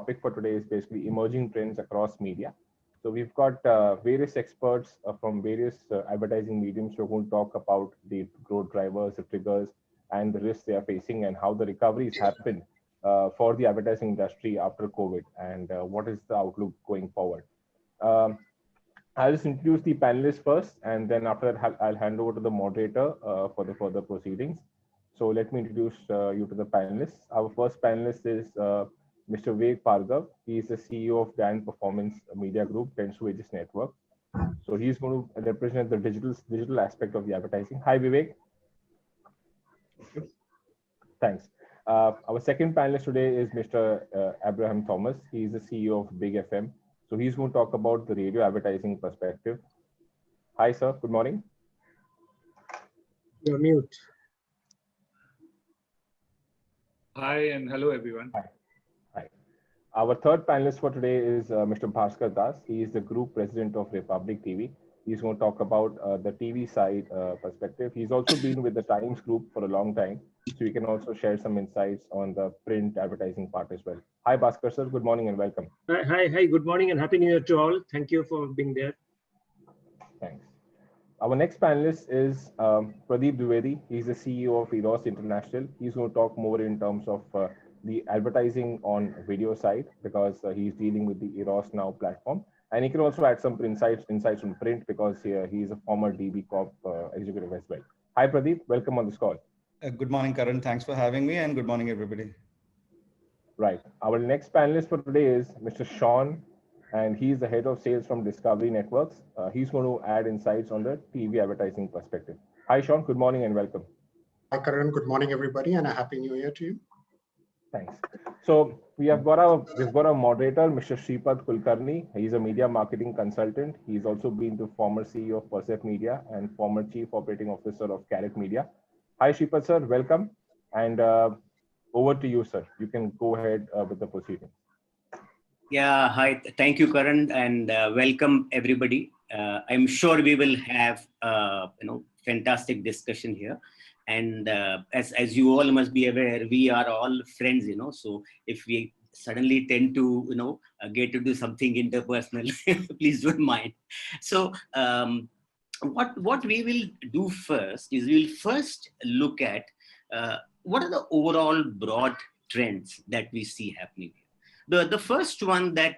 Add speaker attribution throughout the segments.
Speaker 1: topic for today is basically emerging trends across media. So we've got various experts from various advertising mediums who are going to talk about the growth drivers, the triggers, and the risks they are facing, and how the recoveries happen for the advertising industry after COVID, and what is the outlook going forward. I'll just introduce the panelists first, and then after that, I'll hand over to the moderator for the further proceedings. So let me introduce you to the panelists. Our first panelist is Mr. Vivek Pargav. He is the CEO of Dan Performance Media Group, Tens Wages Network. So he's going to represent the digital aspect of the advertising. Hi, Vivek. Thanks. Our second panelist today is Mr. Abraham Thomas. He is the CEO of Big FM. So he's going to talk about the radio advertising perspective. Hi, sir. Good morning.
Speaker 2: You're mute.
Speaker 3: Hi and hello, everyone.
Speaker 1: Hi. Our third panelist for today is Mr. Bhaskar Das. He is the Group President of Republic TV. He's going to talk about the TV side perspective. He's also been with the Times Group for a long time, so he can also share some insights on the print advertising part as well. Hi, Bhaskar sir. Good morning and welcome.
Speaker 2: Hi. Good morning and Happy New Year to all. Thank you for being there.
Speaker 1: Thanks. Our next panelist is Pradeep Dwivedi. He's the CEO of Eros International. He's going to talk more in terms of the advertising on video side, because he's dealing with the Eros Now platform. And he can also add some insights on print, because he's a former DB Corp executive as well. Hi, Pradeep. Welcome on this call.
Speaker 4: Good morning, Karan. Thanks for having me, and good morning, everybody.
Speaker 1: Right. Our next panelist for today is Mr. Sean, and he's the head of sales from Discovery Networks. He's going to add insights on the TV advertising perspective. Hi, Sean. Good morning and welcome.
Speaker 5: Hi, Karan. Good morning, everybody, and a Happy New Year to you.
Speaker 1: Thanks. So we've got our moderator, Mr. Shripad Kulkarni. He's a media marketing consultant. He's also been the former CEO of Percept Media and former Chief Operating Officer of Carrot Media. Hi, Shripad sir. Welcome. And over to you, sir. You can go ahead with the proceedings.
Speaker 6: Yeah, hi. Thank you, Karan, and welcome everybody. I'm sure we will have fantastic discussion here. And as you all must be aware, we are all friends, so if we suddenly tend to, get to do something interpersonal, please don't mind. So what we will do first is we'll first look at what are the overall broad trends that we see happening here. The first one that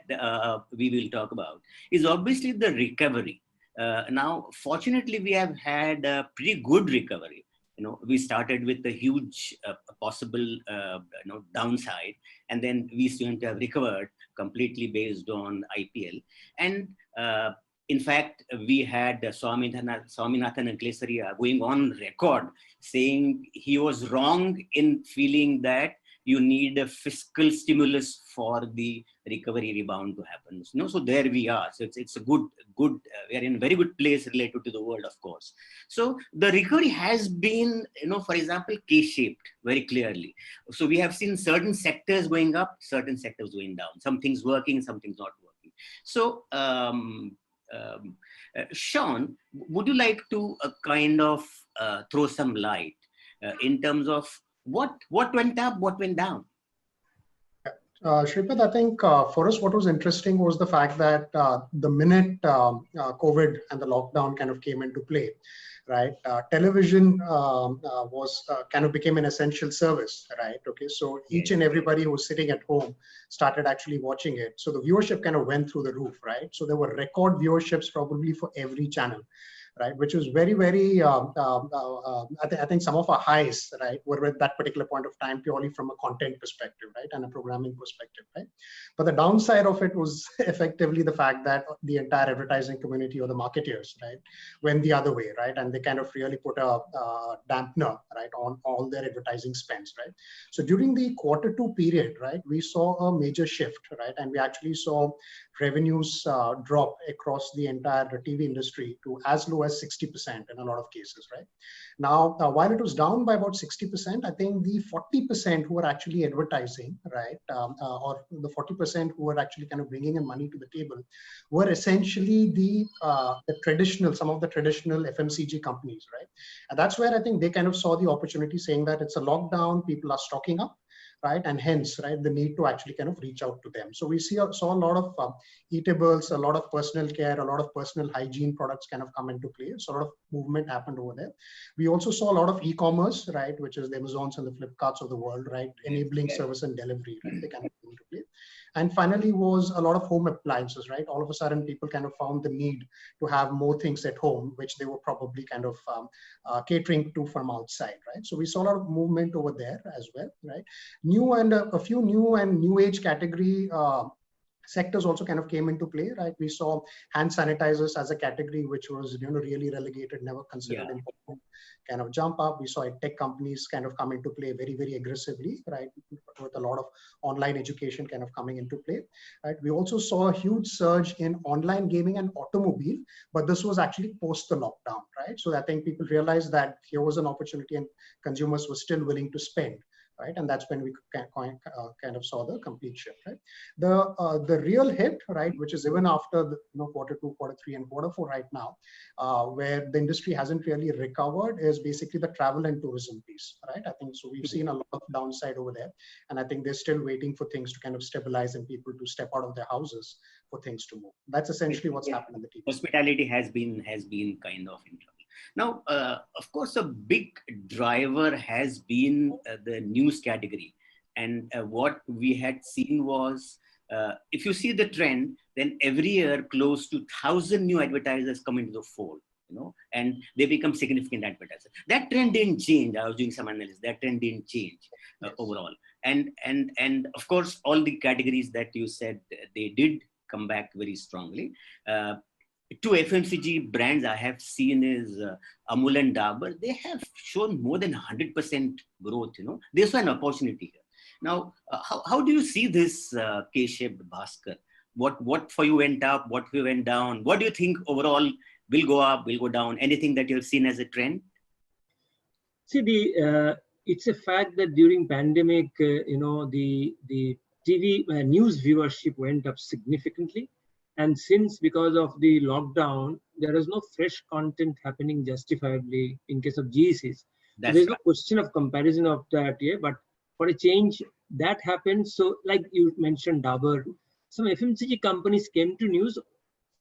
Speaker 6: we will talk about is obviously the recovery. Now, fortunately, we have had a pretty good recovery. We started with a huge possible downside, and then we seem to have recovered completely based on IPL. And in fact, we had Swaminathan Ankleshwari going on record saying he was wrong in feeling that you need a fiscal stimulus for the recovery rebound to happen. So there we are. So it's a good. We are in a very good place related to the world, of course. So the recovery has been, for example, K-shaped very clearly. So we have seen certain sectors going up, certain sectors going down. Some things working, some things not working. So Sean, would you like to kind of throw some light in terms of what went up, what went down?
Speaker 5: Shripad, I think for us, what was interesting was the fact that the minute COVID and the lockdown kind of came into play, right? Television was kind of became an essential service, right? Okay, so each and everybody who was sitting at home started actually watching it. So the viewership kind of went through the roof, right? So there were record viewerships probably for every channel, right? Which was very, very, I think some of our highs, right, were at that particular point of time purely from a content perspective, right, and a programming perspective, right? But the downside of it was effectively the fact that the entire advertising community or the marketeers, right, went the other way, right? And they kind of really put a dampener, right, on all their advertising spends, right? So during the Q2 period, right, we saw a major shift, right? And we actually saw revenues drop across the entire TV industry to as low as 60% in a lot of cases, right? Now, while it was down by about 60%, I think the 40% who were actually advertising, right, or the 40% who were actually kind of bringing in money to the table were essentially the traditional, some of the traditional FMCG companies, right? And that's where I think they kind of saw the opportunity, saying that it's a lockdown, people are stocking up. right? And hence, right, the need to actually kind of reach out to them. So we saw a lot of eatables, a lot of personal care, a lot of personal hygiene products kind of come into play. So a lot of movement happened over there. We also saw a lot of e-commerce, right, which is the Amazons and the Flipkarts of the world, right, enabling service and delivery, right? They kind of come into play. And finally was a lot of home appliances, right? All of a sudden, people kind of found the need to have more things at home, which they were probably kind of catering to from outside, right? So we saw a lot of movement over there as well, right? New and a few new and new age category sectors also kind of came into play, right? We saw hand sanitizers as a category, which was really relegated, never considered important, kind of jump up. We saw tech companies kind of come into play very, very aggressively, right? With a lot of online education kind of coming into play, right? We also saw a huge surge in online gaming and automobile, but this was actually post the lockdown, right? So I think people realized that here was an opportunity and consumers were still willing to spend. Right, and that's when we kind of saw the complete shift. Right, the real hit, right, which is even after the quarter 2, quarter 3, and quarter 4 right now, where the industry hasn't really recovered, is basically the travel and tourism piece. Right, I think so. We've seen a lot of downside over there, and I think they're still waiting for things to kind of stabilize and people to step out of their houses for things to move. That's essentially what's happened in the TV.
Speaker 6: Hospitality has been kind of in trouble. Now, of course, a big driver has been the news category. And what we had seen was, if you see the trend, then every year close to 1,000 new advertisers come into the fold, and they become significant advertisers. That trend didn't change. I was doing some analysis. That trend didn't change overall. And of course, all the categories that you said, they did come back very strongly. Two FMCG brands I have seen is Amul and Dabur. They have shown more than 100% growth. There's an opportunity here. Now, how do you see this K-shaped basket? What for you went up? What for you went down? What do you think overall will go up, will go down? Anything that you have seen as a trend?
Speaker 2: See, it's a fact that during pandemic, the TV news viewership went up significantly. And since because of the lockdown, there is no fresh content happening justifiably in case of GECs. So there's no question of comparison of that, but for a change that happened. So like you mentioned, Dabur, some FMCG companies came to news.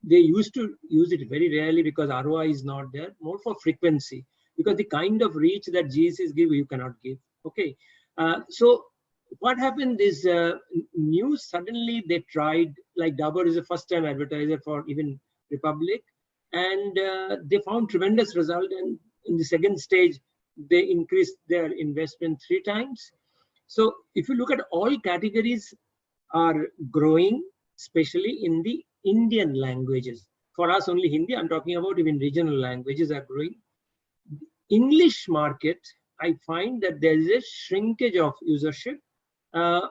Speaker 2: They used to use it very rarely because ROI is not there, more for frequency, because the kind of reach that GECs give, you cannot give. Okay. So what happened is news, suddenly they tried, like Dabur is a first-time advertiser for even Republic, and they found tremendous result. And in the second stage, they increased their investment 3 times. So if you look at all categories are growing, especially in the Indian languages. For us, only Hindi. I'm talking about even regional languages are growing. English market, I find that there is a shrinkage of usership.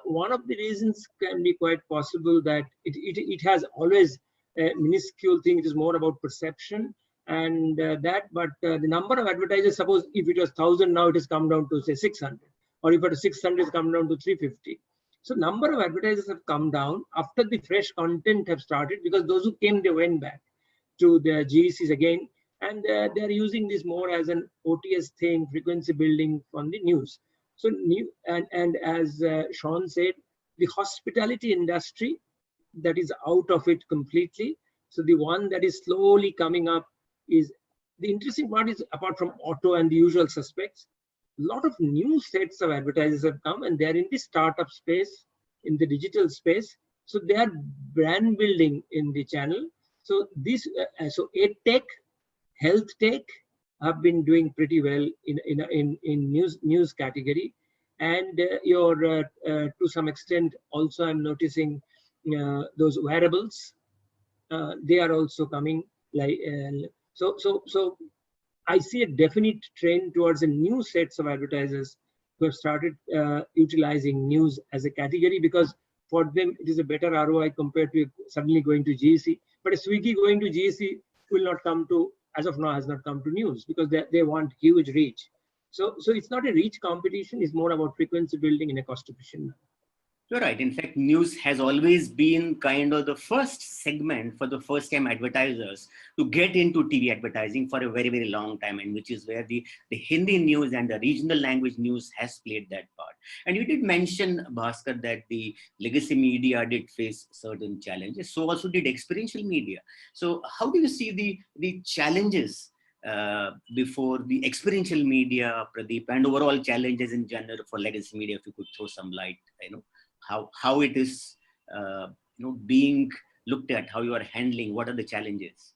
Speaker 2: One of the reasons can be quite possible that it has always a minuscule thing. It is more about perception and but the number of advertisers, suppose if it was 1,000, now it has come down to say 600, or if it was 600, it's come down to 350. So number of advertisers have come down after the fresh content have started, because those who came, they went back to their GECs again, and they're using this more as an OTS thing, frequency building on the news. So new and as Sean said, the hospitality industry, that is out of it completely. So the one that is slowly coming up is, the interesting part is, apart from auto and the usual suspects, a lot of new sets of advertisers have come, and they're in the startup space, in the digital space. So they are brand building in the channel. So this, so EdTech, health tech have been doing pretty well in news category, and to some extent also I'm noticing those wearables, they are also coming. So I see a definite trend towards a new sets of advertisers who have started utilizing news as a category, because for them it is a better ROI compared to suddenly going to GEC. But a Swiggy going to GEC will not come to, as of now, has not come to news, because they want huge reach. So it's not a reach competition, it's more about frequency building in a cost efficient manner.
Speaker 6: You're right. In fact, news has always been kind of the first segment for the first time advertisers to get into TV advertising for a very, very long time, and which is where the Hindi news and the regional language news has played that part. And you did mention, Bhaskar, that the legacy media did face certain challenges. So also did experiential media. So how do you see the challenges before the experiential media, Pradeep, and overall challenges in general for legacy media? If you could throw some light, how it is being looked at, how you are handling, what are the challenges?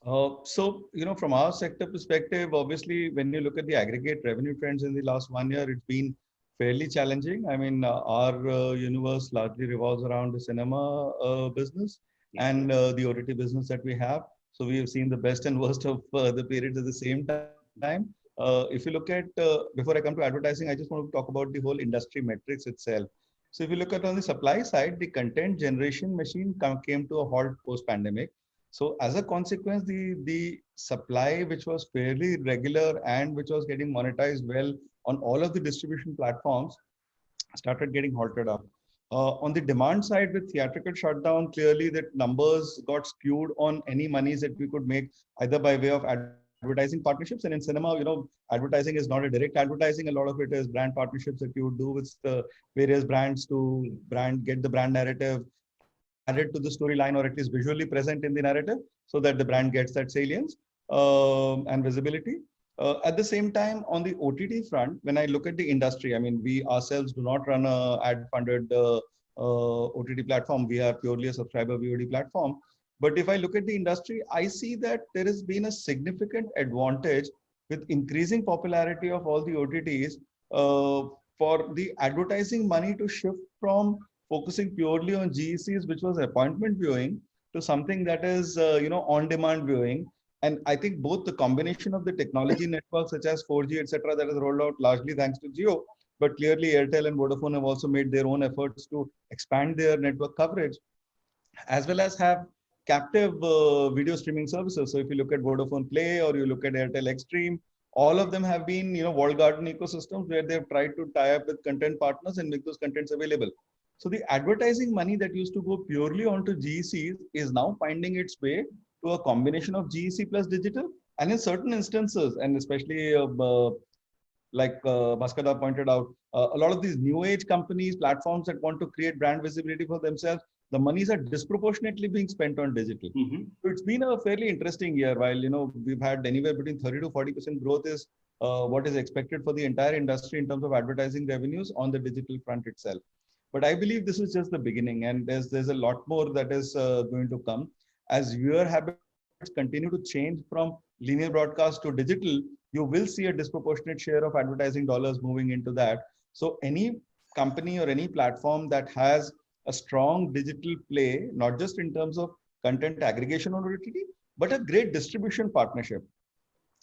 Speaker 4: From our sector perspective, obviously, when you look at the aggregate revenue trends in the last 1 year, it's been fairly challenging. I mean, our universe largely revolves around the cinema business and the OTT business that we have. So we have seen the best and worst of the periods at the same time. If you look at, before I come to advertising, I just want to talk about the whole industry metrics itself. So if you look at on the supply side, the content generation machine came to a halt post-pandemic. So as a consequence, the supply, which was fairly regular and which was getting monetized well on all of the distribution platforms, started getting halted up. On the demand side, with theatrical shutdown, clearly that numbers got skewed on any monies that we could make either by way of advertising partnerships. And in cinema, advertising is not a direct advertising. A lot of it is brand partnerships that you would do with the various brands to get the brand narrative added to the storyline, or at least visually present in the narrative, so that the brand gets that salience and visibility. At the same time, on the OTT front, when I look at the industry, I mean, we ourselves do not run a ad-funded OTT platform. We are purely a subscriber VOD platform. But if I look at the industry, I see that there has been a significant advantage with increasing popularity of all the OTTs for the advertising money to shift from focusing purely on GECs, which was appointment viewing, to something that is, on-demand viewing. And I think both the combination of the technology networks such as 4G, etc., that is rolled out largely thanks to Jio, but clearly Airtel and Vodafone have also made their own efforts to expand their network coverage, as well as have captive video streaming services. So if you look at Vodafone Play or you look at Airtel Xstream, all of them have been, walled garden ecosystems where they've tried to tie up with content partners and make those contents available. So the advertising money that used to go purely onto GECs is now finding its way to a combination of GEC plus digital. And in certain instances, and especially like Bhaskar pointed out, a lot of these new age companies, platforms that want to create brand visibility for themselves, the monies are disproportionately being spent on digital. So it's been a fairly interesting year. While we've had anywhere between 30 to 40% growth is what is expected for the entire industry in terms of advertising revenues on the digital front itself. But I believe this is just the beginning, and there's a lot more that is going to come. As viewer habits continue to change from linear broadcast to digital, you will see a disproportionate share of advertising dollars moving into that. So any company or any platform that has a strong digital play, not just in terms of content aggregation on OTT, but a great distribution partnership.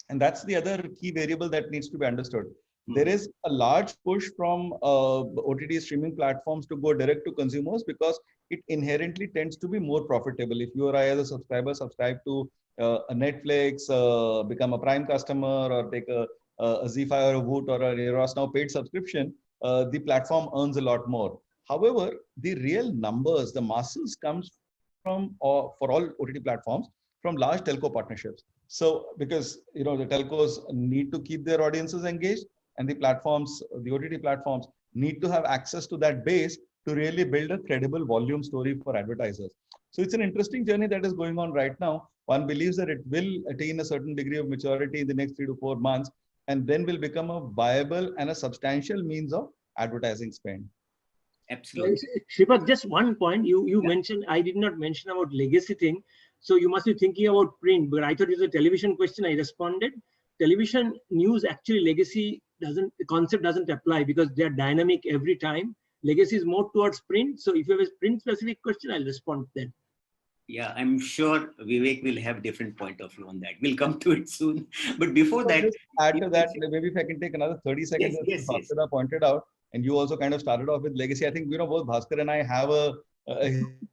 Speaker 4: And that's the other key variable that needs to be understood. There is a large push from OTT streaming platforms to go direct to consumers because it inherently tends to be more profitable. If you or I as a subscriber subscribe to a Netflix, become a Prime customer, or take a ZEE5 or a Voot or a Eros Now paid subscription, the platform earns a lot more. However, the real numbers, the masses comes from, for all OTT platforms, from large telco partnerships. So because the telcos need to keep their audiences engaged, and the platforms, the OTT platforms, need to have access to that base to really build a credible volume story for advertisers. So it's an interesting journey that is going on right now. One believes that it will attain a certain degree of maturity in the next 3 to 4 months, and then will become a viable and a substantial means of advertising spend.
Speaker 6: Absolutely.
Speaker 2: Shripath, just one point you mentioned, I did not mention about legacy thing. So you must be thinking about print, but I thought it was a television question. I responded. Television news, actually legacy the concept doesn't apply because they are dynamic every time. Legacy is more towards print. So if you have a print specific question, I'll respond then.
Speaker 6: Yeah, I'm sure Vivek will have different point of view on that. We'll come to it soon. But before that,
Speaker 4: just add to that, maybe if I can take another 30 seconds, as Bhaskar pointed out, and you also kind of started off with legacy. I think both Bhaskar and I have a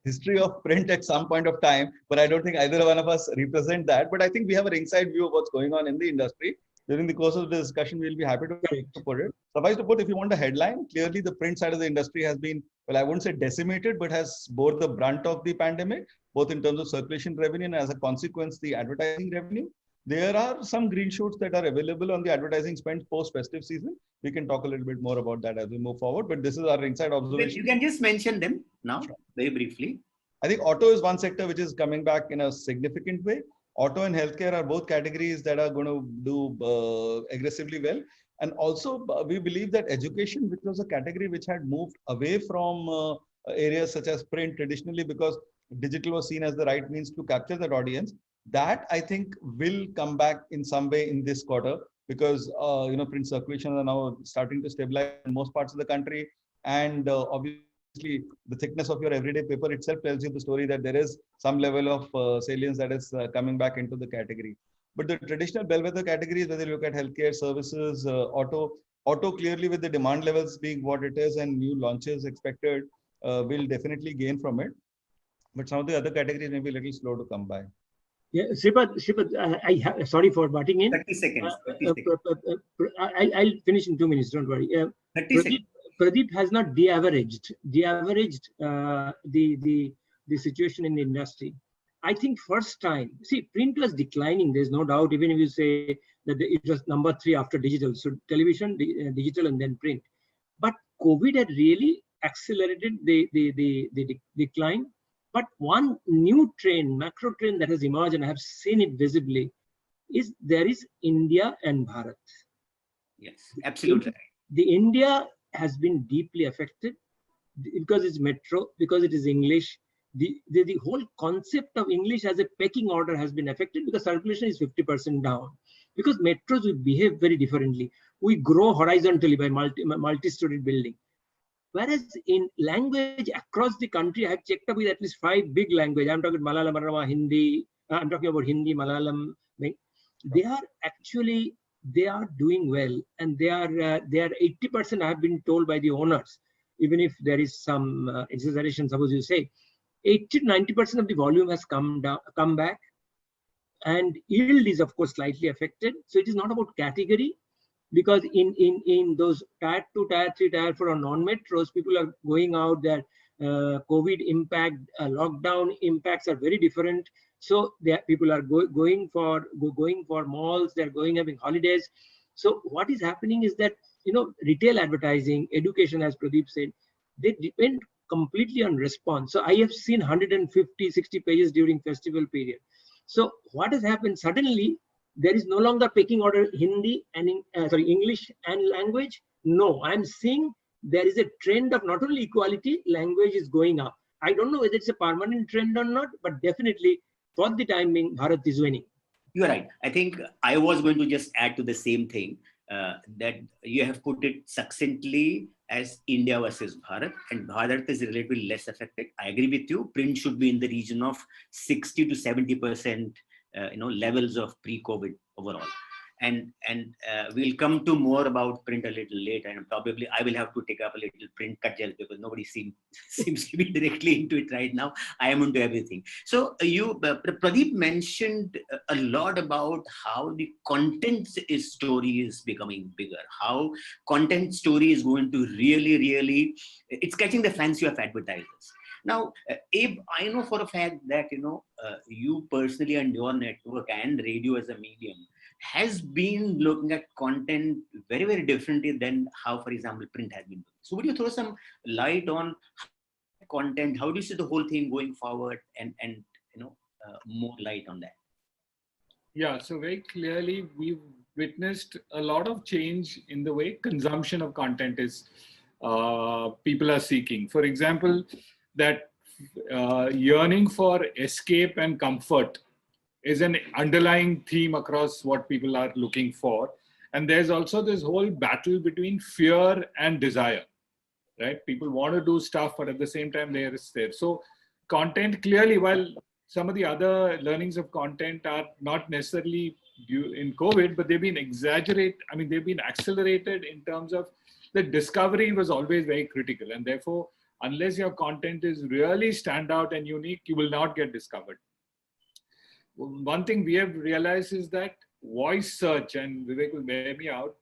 Speaker 4: history of print at some point of time, but I don't think either one of us represent that. But I think we have an inside view of what's going on in the industry. during the course of the discussion, we'll be happy to
Speaker 2: Correct.
Speaker 4: put it. Suffice to put, if you want a headline, clearly the print side of the industry has been, well, I wouldn't say decimated, but has bore the brunt of the pandemic, both in terms of circulation revenue and as a consequence, the advertising revenue. There are some green shoots that are available on the advertising spend post-festive season. We can talk a little bit more about that as we move forward, but this is our inside observation.
Speaker 6: You can just mention them now, very briefly.
Speaker 4: I think auto is one sector which is coming back in a significant way. Auto and healthcare are both categories that are going to do aggressively well. And also, we believe that education, which was a category which had moved away from areas such as print traditionally because digital was seen as the right means to capture that audience, that I think will come back in some way in this quarter because print circulations are now starting to stabilize in most parts of the country. And obviously, the thickness of your everyday paper itself tells you the story that there is some level of salience that is coming back into the category. But the traditional bellwether categories, whether you look at healthcare, services, auto clearly with the demand levels being what it is and new launches expected will definitely gain from it. But some of the other categories may be a little slow to come by.
Speaker 2: Yeah, Shripad, sorry for butting in.
Speaker 6: 30 seconds. 30 seconds.
Speaker 2: I'll finish in 2 minutes, don't worry.
Speaker 6: 30 seconds.
Speaker 2: Pradeep has not de-averaged the situation in the industry. I think first time, see, print was declining, there's no doubt, even if you say that it was number 3 after digital. So television, digital, and then print. But COVID had really accelerated the decline. But one new trend, macro trend that has emerged, and I have seen it visibly, is there is India and Bharat.
Speaker 6: Yes, absolutely.
Speaker 2: The India has been deeply affected because it's metro, because it is English. The whole concept of English as a pecking order has been affected because circulation is 50% down. Because metros will behave very differently. We grow horizontally by multi-storied building. Whereas in language across the country, I have checked up with at least 5 big languages. I'm talking Malayalam, Hindi. I'm talking about Hindi, Malayalam. They are doing well, and they are 80%. I have been told by the owners, even if there is some exaggeration, suppose you say, 80 to 90% of the volume has come back, and yield is of course slightly affected. So it is not about category. Because in those tier 2, tier 3, tier 4 or non-metros, people are going out there. COVID impact, lockdown impacts are very different. So people are going for malls. They're having holidays. So what is happening is that retail advertising, education, as Pradeep said, they depend completely on response. So I have seen 150, 60 pages during festival period. So what has happened suddenly? There is no longer pecking order Hindi and English and language. No, I'm seeing there is a trend of not only equality, language is going up. I don't know whether it's a permanent trend or not, but definitely for the time being, Bharat is winning.
Speaker 6: You're right. I think I was going to just add to the same thing that you have put it succinctly as India versus Bharat, and Bharat is relatively less affected. I agree with you. Print should be in the region of 60 to 70%. Levels of pre-COVID overall, and we'll come to more about print a little later, and probably I will have to take up a little print cut gel because nobody seems to be directly into it right now. I am into everything. So Pradeep mentioned a lot about how the content story is becoming bigger, how content story is going to really it's catching the fancy of advertisers. Now, Abe, I know for a fact that, you personally and your network and radio as a medium has been looking at content very, very differently than how, for example, print has been doing. So would you throw some light on content? How do you see the whole thing going forward and more light on that?
Speaker 3: Yeah, so very clearly, we've witnessed a lot of change in the way consumption of content is people are seeking. For example, that yearning for escape and comfort is an underlying theme across what people are looking for. And there's also this whole battle between fear and desire, right? People want to do stuff, but at the same time, there is there. So content clearly, while some of the other learnings of content are not necessarily due in COVID, but they've been they've been accelerated in terms of the discovery was always very critical. And therefore, unless your content is really standout and unique, you will not get discovered. One thing we have realized is that voice search, and Vivek will bear me out,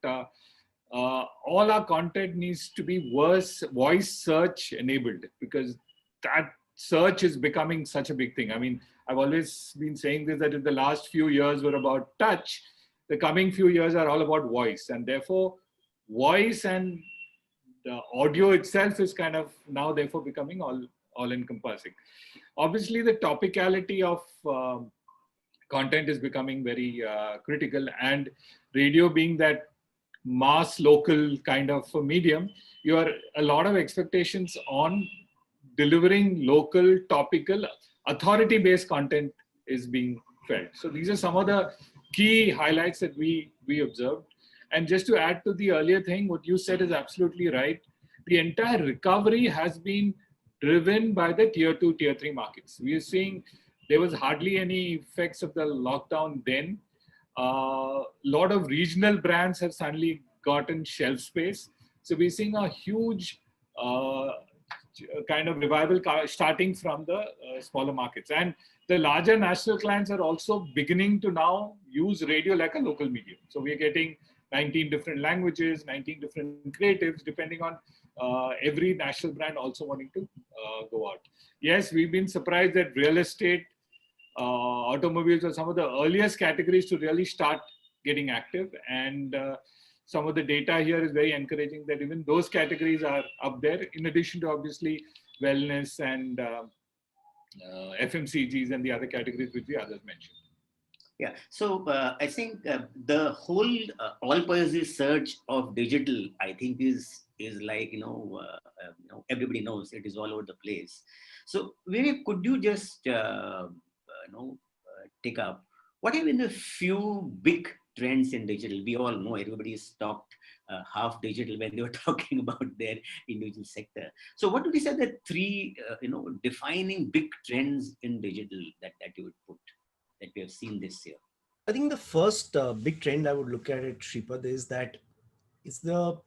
Speaker 3: all our content needs to be voice search enabled, because that search is becoming such a big thing. I mean, I've always been saying this, that if the last few years were about touch, the coming few years are all about voice, and therefore voice and the audio itself is kind of now therefore becoming all encompassing. Obviously, the topicality of content is becoming very critical, and radio being that mass local kind of a medium, you are a lot of expectations on delivering local, topical, authority-based content is being felt. So these are some of the key highlights that we observed. And just to add to the earlier thing, what you said is absolutely right. The entire recovery has been driven by the tier 2, tier 3 markets. We are seeing there was hardly any effects of the lockdown then. A lot of regional brands have suddenly gotten shelf space. So we're seeing a huge kind of revival starting from the smaller markets. And the larger national clients are also beginning to now use radio like a local medium. So we're getting 19 different languages, 19 different creatives, depending on every national brand also wanting to go out. Yes, we've been surprised that real estate, automobiles are some of the earliest categories to really start getting active. And some of the data here is very encouraging that even those categories are up there, in addition to obviously wellness and FMCGs and the other categories which the others mentioned.
Speaker 6: Yeah, so I think the whole all-purpose search of digital, I think is like, everybody knows it is all over the place. So Vivek, could you just take up what have been the few big trends in digital? We all know everybody's talked half digital when they were talking about their individual sector. So what would you say the three defining big trends in digital that you would put, that we have seen this year?
Speaker 7: I think the first big trend I would look at it, Shripad, is that it's the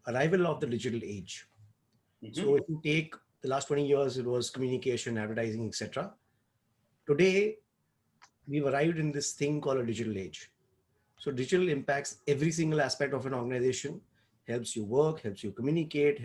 Speaker 7: arrival of the digital age. Mm-hmm. So if you take the last 20 years, it was communication, advertising, etc. Today, we've arrived in this thing called a digital age. So digital impacts every single aspect of an organization, helps you work, helps you communicate,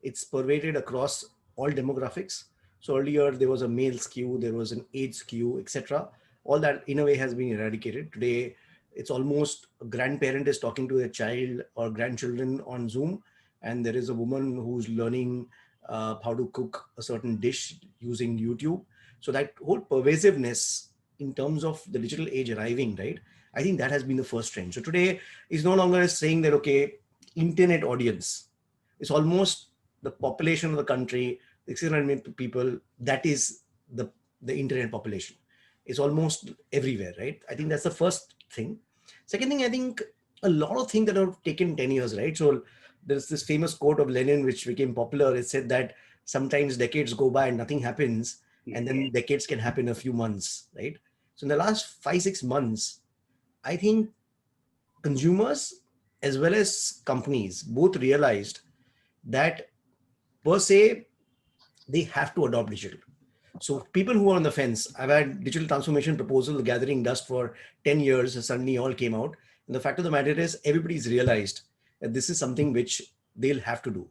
Speaker 7: it's pervaded across all demographics. So earlier there was a male skew, there was an age skew, etc. All that in a way has been eradicated. Today, it's almost a grandparent is talking to a child or grandchildren on Zoom, and there is a woman who's learning how to cook a certain dish using YouTube. So that whole pervasiveness in terms of the digital age arriving, right? I think that has been the first trend. So today is no longer saying that, okay, internet audience. It's almost the population of the country, 600 million people, that is the internet population. It's almost everywhere, right? I think that's the first thing. Second thing, I think a lot of things that have taken 10 years, right? So there's this famous quote of Lenin, which became popular. It said that sometimes decades go by and nothing happens, and then decades can happen in a few months, right? So in the last 5-6 months, I think consumers as well as companies both realized that per se, they have to adopt digital. So people who are on the fence, I've had digital transformation proposal gathering dust for 10 years, suddenly all came out. And the fact of the matter is everybody's realized that this is something which they'll have to do.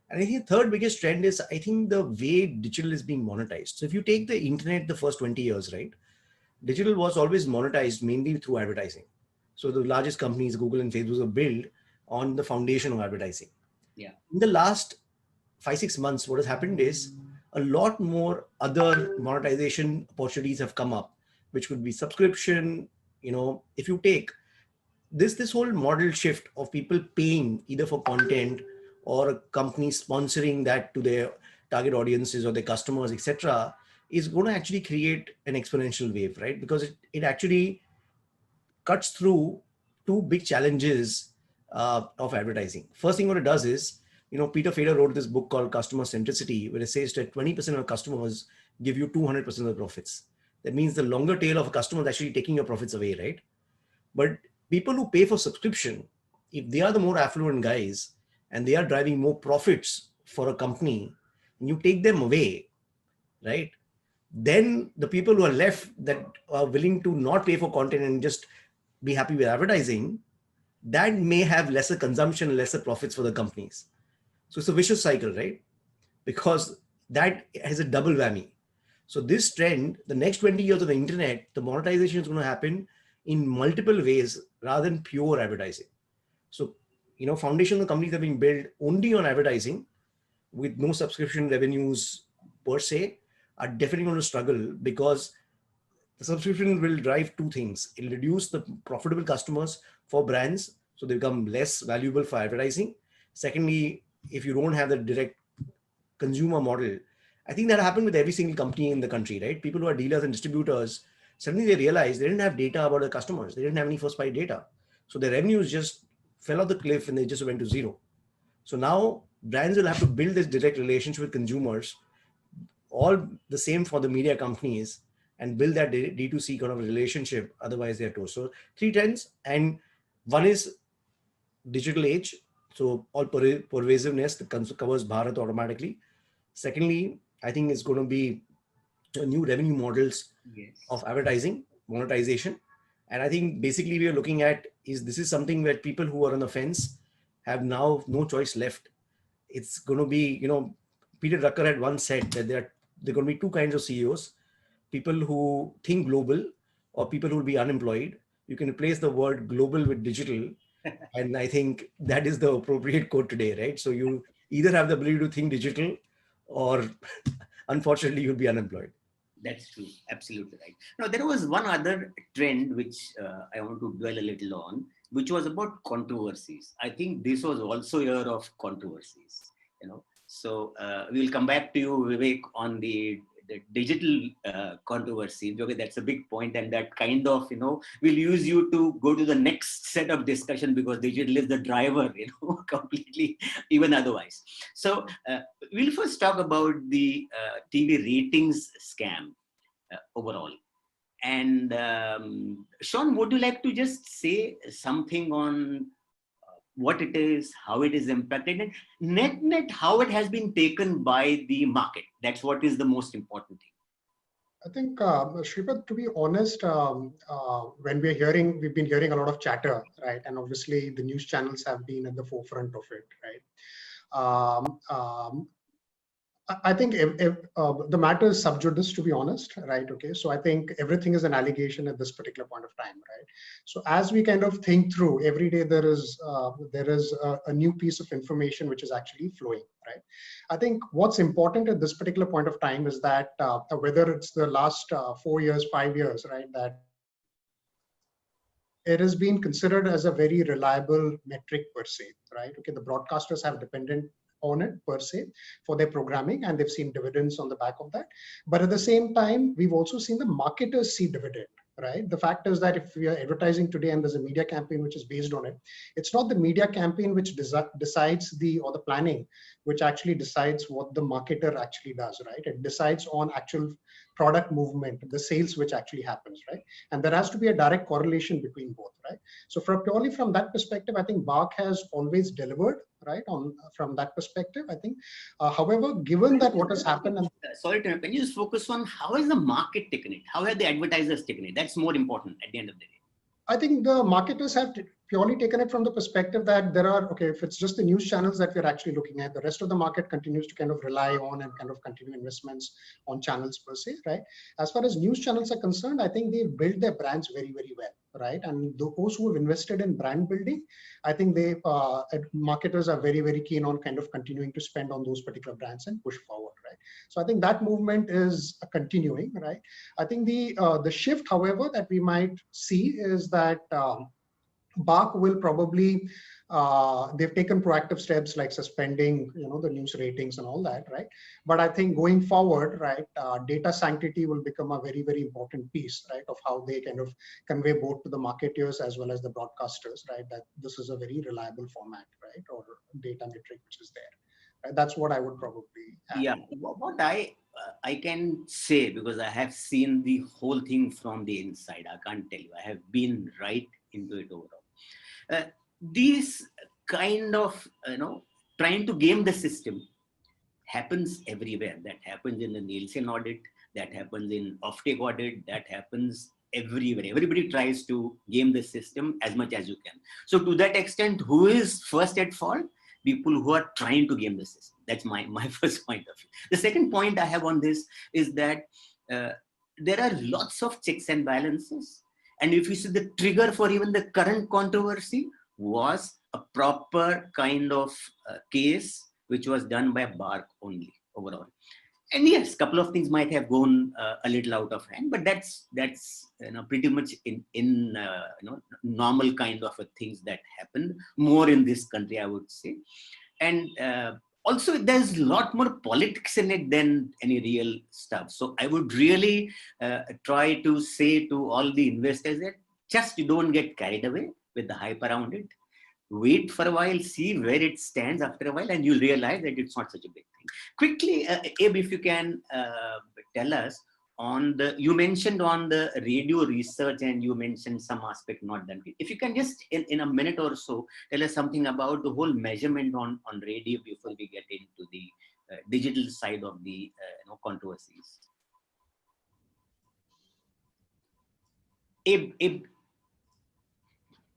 Speaker 7: And I think the third biggest trend is, I think the way digital is being monetized. So if you take the internet, the first 20 years, right? Digital was always monetized mainly through advertising. So the largest companies, Google and Facebook, were built on the foundation of advertising.
Speaker 6: Yeah. In
Speaker 7: the last 5-6 months, what has happened is a lot more other monetization opportunities have come up, which could be subscription. If you take this whole model shift of people paying either for content or a company sponsoring that to their target audiences or their customers, etc., is going to actually create an exponential wave, right? Because it actually cuts through two big challenges of advertising. First thing what it does is, Peter Fader wrote this book called Customer Centricity, where it says that 20% of customers give you 200% of the profits. That means the longer tail of a customer is actually taking your profits away, right? But people who pay for subscription, if they are the more affluent guys and they are driving more profits for a company, and you take them away, right? Then the people who are left that are willing to not pay for content and just be happy with advertising, that may have lesser consumption, lesser profits for the companies. So it's a vicious cycle, right? Because that has a double whammy. So this trend, the next 20 years of the internet, the monetization is going to happen in multiple ways rather than pure advertising. So, foundational companies have been built only on advertising with no subscription revenues per se are definitely going to struggle, because the subscription will drive two things. It'll reduce the profitable customers for brands, so they become less valuable for advertising. Secondly, if you don't have the direct consumer model, I think that happened with every single company in the country, right? People who are dealers and distributors, suddenly they realized they didn't have data about the customers. They didn't have any first party data. So their revenues just fell off the cliff and they just went to zero. So now brands will have to build this direct relationship with consumers, all the same for the media companies, and build that D2C kind of relationship. Otherwise they're toast. So three trends, and one is digital age. So all pervasiveness that covers Bharat automatically. Secondly, I think it's going to be new revenue models of advertising, monetization. And I think basically we are looking at this is something where people who are on the fence have now no choice left. It's going to be, Peter Drucker had once said that there are going to be two kinds of CEOs, people who think global or people who will be unemployed. You can replace the word global with digital. And I think that is the appropriate quote today, right? So you either have the ability to think digital or unfortunately you'll be unemployed.
Speaker 6: That's true. Absolutely right. Now, there was one other trend which I want to dwell a little on, which was about controversies. I think this was also a year of controversies, So we'll come back to you, Vivek, on the digital controversy, because that's a big point, and that kind of, we'll use you to go to the next set of discussion, because digital is the driver, completely, even otherwise. So we'll first talk about the TV ratings scam overall. And Sean, would you like to just say something on what it is, how it is impacted, and net, how it has been taken by the market? That's what is the most important thing.
Speaker 5: I think, Shripad, to be honest, when we've been hearing a lot of chatter, right? And obviously the news channels have been at the forefront of it, right? I think the matter is sub judice, to be honest, right? Okay, so I think everything is an allegation at this particular point of time, right? So as we kind of think through, every day there is a new piece of information which is actually flowing, right? I think what's important at this particular point of time is that whether it's the last 4 years, 5 years, right, that it has been considered as a very reliable metric per se, right? Okay, the broadcasters have depended on it per se for their programming, and they've seen dividends on the back of that. But at the same time, we've also seen the marketers see dividend, right? The fact is that if we are advertising today and there's a media campaign which is based on it, it's not the media campaign which decides the planning, which actually decides what the marketer actually does, right? It decides on actual product movement, the sales which actually happens, right? And there has to be a direct correlation between both, right? So purely from that perspective, I think BARC has always delivered, right? From that perspective, I think. However, given that what has happened, and
Speaker 6: sorry to interrupt, can you just focus on how has the market taken it? How have the advertisers taken it? That's more important at the end of the day.
Speaker 5: I think the marketers have purely taken it from the perspective that there are, okay, if it's just the news channels that we're actually looking at, the rest of the market continues to kind of rely on and kind of continue investments on channels per se, right? As far as news channels are concerned, I think they've built their brands very, very well, right? And those who have invested in brand building, I think marketers are very, very keen on kind of continuing to spend on those particular brands and push forward, right? So I think that movement is continuing, right? I think the shift, however, that we might see is that BARC will probably, they've taken proactive steps like suspending, the news ratings and all that, right? But I think going forward, right, data sanctity will become a very, very important piece, right, of how they kind of convey both to the marketers as well as the broadcasters, right, that this is a very reliable format, right, or data metric which is there. Right? That's what I would probably add.
Speaker 6: Yeah, what I can say, because I have seen the whole thing from the inside, I can't tell you, I have been right into it overall. These kind of, trying to game the system happens everywhere. That happens in the Nielsen audit, that happens in offtake audit, that happens everywhere. Everybody tries to game the system as much as you can. So to that extent, who is first at fault? People who are trying to game the system. That's my first point of view. The second point I have on this is that there are lots of checks and balances. And if you see, the trigger for even the current controversy was a proper kind of case which was done by BARC only overall. And yes, a couple of things might have gone a little out of hand, but that's pretty much in normal kind of things that happened more in this country, I would say. And also, there's a lot more politics in it than any real stuff. So I would really try to say to all the investors that just don't get carried away with the hype around it. Wait for a while, see where it stands after a while, and you'll realize that it's not such a big thing. Quickly, Abe, if you can tell us on you mentioned on the radio research and you mentioned some aspect not done. If you can just in a minute or so tell us something about the whole measurement on radio before we get into the digital side of the controversies. Abe.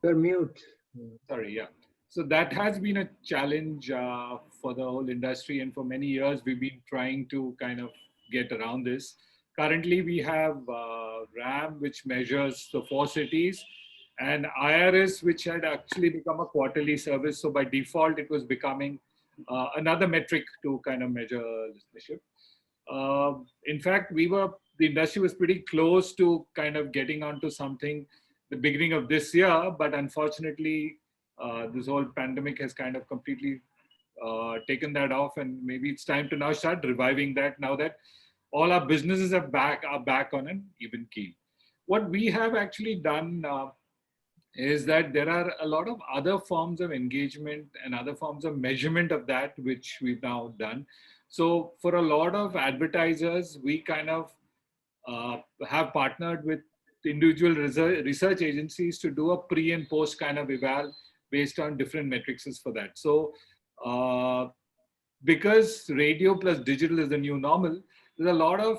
Speaker 2: You're mute.
Speaker 3: Sorry, yeah. So that has been a challenge for the whole industry, and for many years we've been trying to kind of get around this. Currently we have RAM, which measures the 4 cities, and IRS, which had actually become a quarterly service. So by default, it was becoming another metric to kind of measure listenership. In fact, the industry was pretty close to kind of getting onto something the beginning of this year, but unfortunately, this whole pandemic has kind of completely taken that off, and maybe it's time to now start reviving that now that all our businesses are back on an even keel. What we have actually done is that there are a lot of other forms of engagement and other forms of measurement of that, which we've now done. So for a lot of advertisers, we kind of have partnered with individual research agencies to do a pre and post kind of eval based on different metrics for that. So because radio plus digital is the new normal, there's a lot of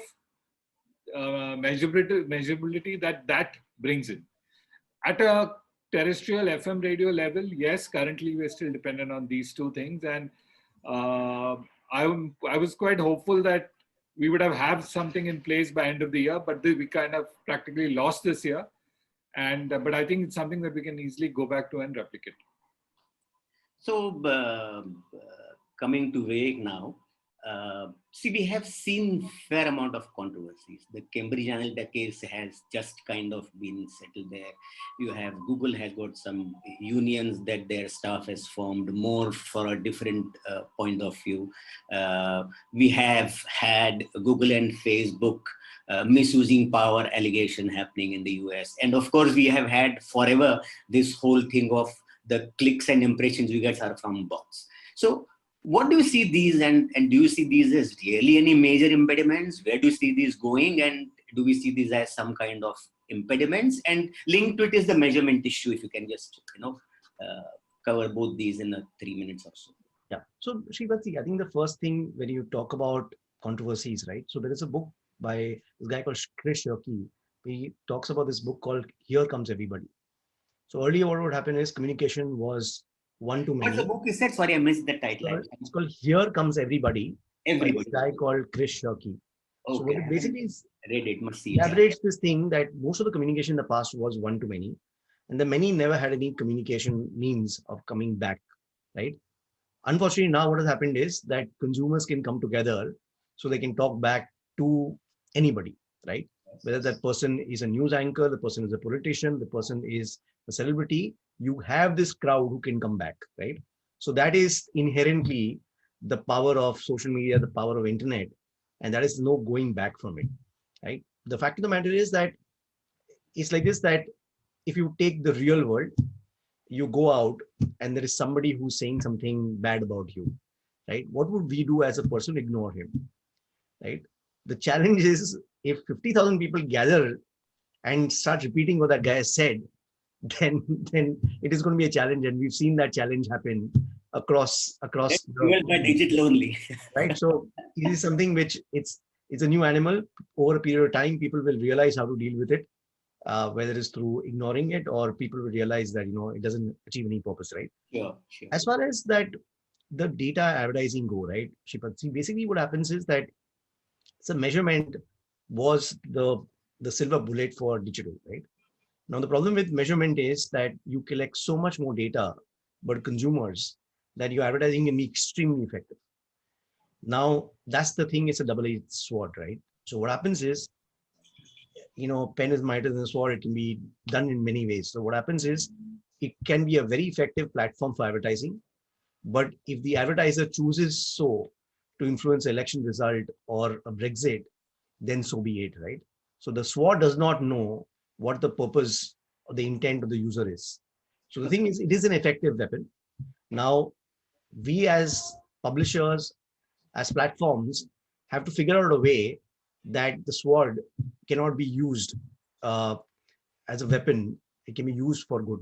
Speaker 3: measurability that brings in. At a terrestrial FM radio level, yes, currently we're still dependent on these two things. And I was quite hopeful that we would have something in place by end of the year, but we kind of practically lost this year. And but I think it's something that we can easily go back to and replicate.
Speaker 6: So coming to Vivek now, see, we have seen fair amount of controversies. The Cambridge Analytica case has just kind of been settled there. You have Google has got some unions that their staff has formed more for a different point of view. We have had Google and Facebook misusing power allegation happening in the US. And of course, we have had forever this whole thing of the clicks and impressions we get are from bots. So what do you see these and do you see these as really any major impediments? Where do you see these going? And do we see these as some kind of impediments? And linked to it is the measurement issue. If you can just, cover both these in 3 minutes or so.
Speaker 7: Yeah. So Srivatsi, I think the first thing when you talk about controversies, right? So there is a book by this guy called Chris Shirky. He talks about this book called Here Comes Everybody. So earlier what would happen is communication was one to many.
Speaker 6: What's the book you said? Sorry, I missed the title.
Speaker 7: It's called Here Comes Everybody.
Speaker 6: Everybody.
Speaker 7: By this guy called Chris Shirky.
Speaker 6: Okay.
Speaker 7: So what it basically is,
Speaker 6: read it, must see.
Speaker 7: elaborates this thing that most of the communication in the past was one to many, and the many never had any communication means of coming back, right? Unfortunately, now what has happened is that consumers can come together so they can talk back to anybody, right? Whether that person is a news anchor, the person is a politician, the person is a celebrity, you have this crowd who can come back, right? So that is inherently the power of social media, the power of internet, and that is no going back from it, right? The fact of the matter is that it's like this, that if you take the real world, you go out and there is somebody who's saying something bad about you, right? What would we do as a person? Ignore him, right? The challenge is if 50,000 people gather and start repeating what that guy has said, then it is going to be a challenge, and we've seen that challenge happen across
Speaker 6: the digital only,
Speaker 7: right? So it is something which it's a new animal. Over a period of time, people will realize how to deal with it. whether it's through ignoring it or people will realize that, it doesn't achieve any purpose, right?
Speaker 6: Sure, sure.
Speaker 7: As far as that, the data advertising go, right, Shripat? See, basically what happens is that so measurement was the silver bullet for digital, right? Now, the problem with measurement is that you collect so much more data, but consumers, that your advertising can be extremely effective. Now, that's the thing, it's a double-edged sword, right? So what happens is, pen is mightier than a sword. It can be done in many ways. So what happens is, it can be a very effective platform for advertising. But if the advertiser chooses to influence election result or a Brexit, then so be it, right? So the sword does not know what the purpose or the intent of the user is. So the thing is, it is an effective weapon. Now, we as publishers, as platforms, have to figure out a way that the sword cannot be used uh, as a weapon. It can be used for good,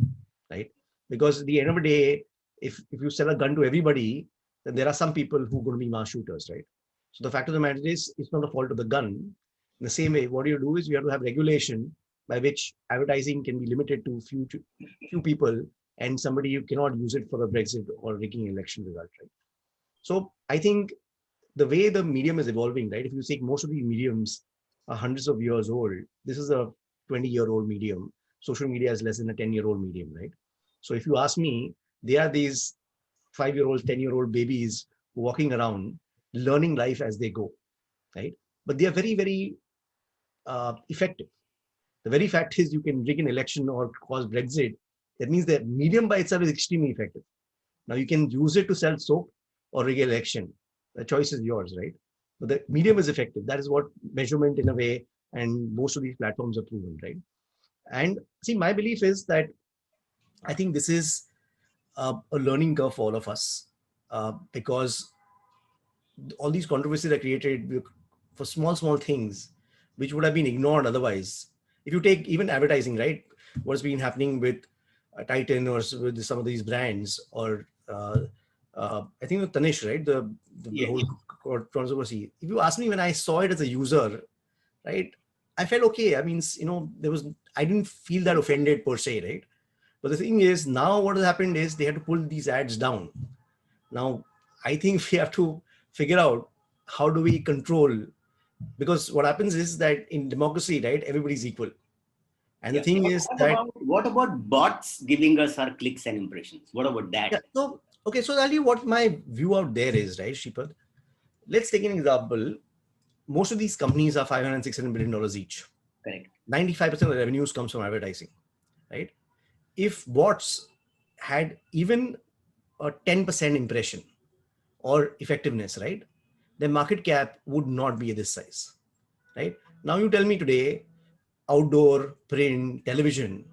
Speaker 7: right? Because at the end of the day, if you sell a gun to everybody, then there are some people who are going to be mass shooters, right? So the fact of the matter is, it's not the fault of the gun. In the same way, what you do is you have to have regulation by which advertising can be limited to few people, and somebody you cannot use it for a Brexit or rigging election result, right? So I think the way the medium is evolving, right? If you take most of the mediums are hundreds of years old, this is a 20-year-old medium. Social media is less than a 10-year-old medium, right? So if you ask me, there are these 5-year-old, 10-year-old babies walking around, learning life as they go, right? But they are very, very effective. The very fact is, you can rig an election or cause Brexit. That means the medium by itself is extremely effective. Now you can use it to sell soap or rig an election. The choice is yours, right? But the medium is effective. That is what measurement in a way, and most of these platforms are proven, right? And see, my belief is that I think this is a learning curve for all of us, because all these controversies are created for small things which would have been ignored otherwise. If you take even advertising, right? What's been happening with Titan or with some of these brands, or I think with Tanish, right? The
Speaker 6: Yes.
Speaker 7: whole controversy. If you ask me, when I saw it as a user, right, I felt okay. I mean, I didn't feel that offended per se, right? But the thing is, now what has happened is they had to pull these ads down. Now, I think we have to figure out how do we control, because what happens is that in democracy, right, everybody's equal. And the thing is
Speaker 6: what about bots giving us our clicks and impressions? What about that?
Speaker 7: Yeah, so, okay, so I'll tell you what my view out there is, right, Shripad? Let's take an example. Most of these companies are $500, $600 billion each.
Speaker 6: Correct.
Speaker 7: 95% of the revenues comes from advertising, right? If bots had even a 10% impression or effectiveness, right, their market cap would not be this size, right? Now you tell me today, outdoor, print, television,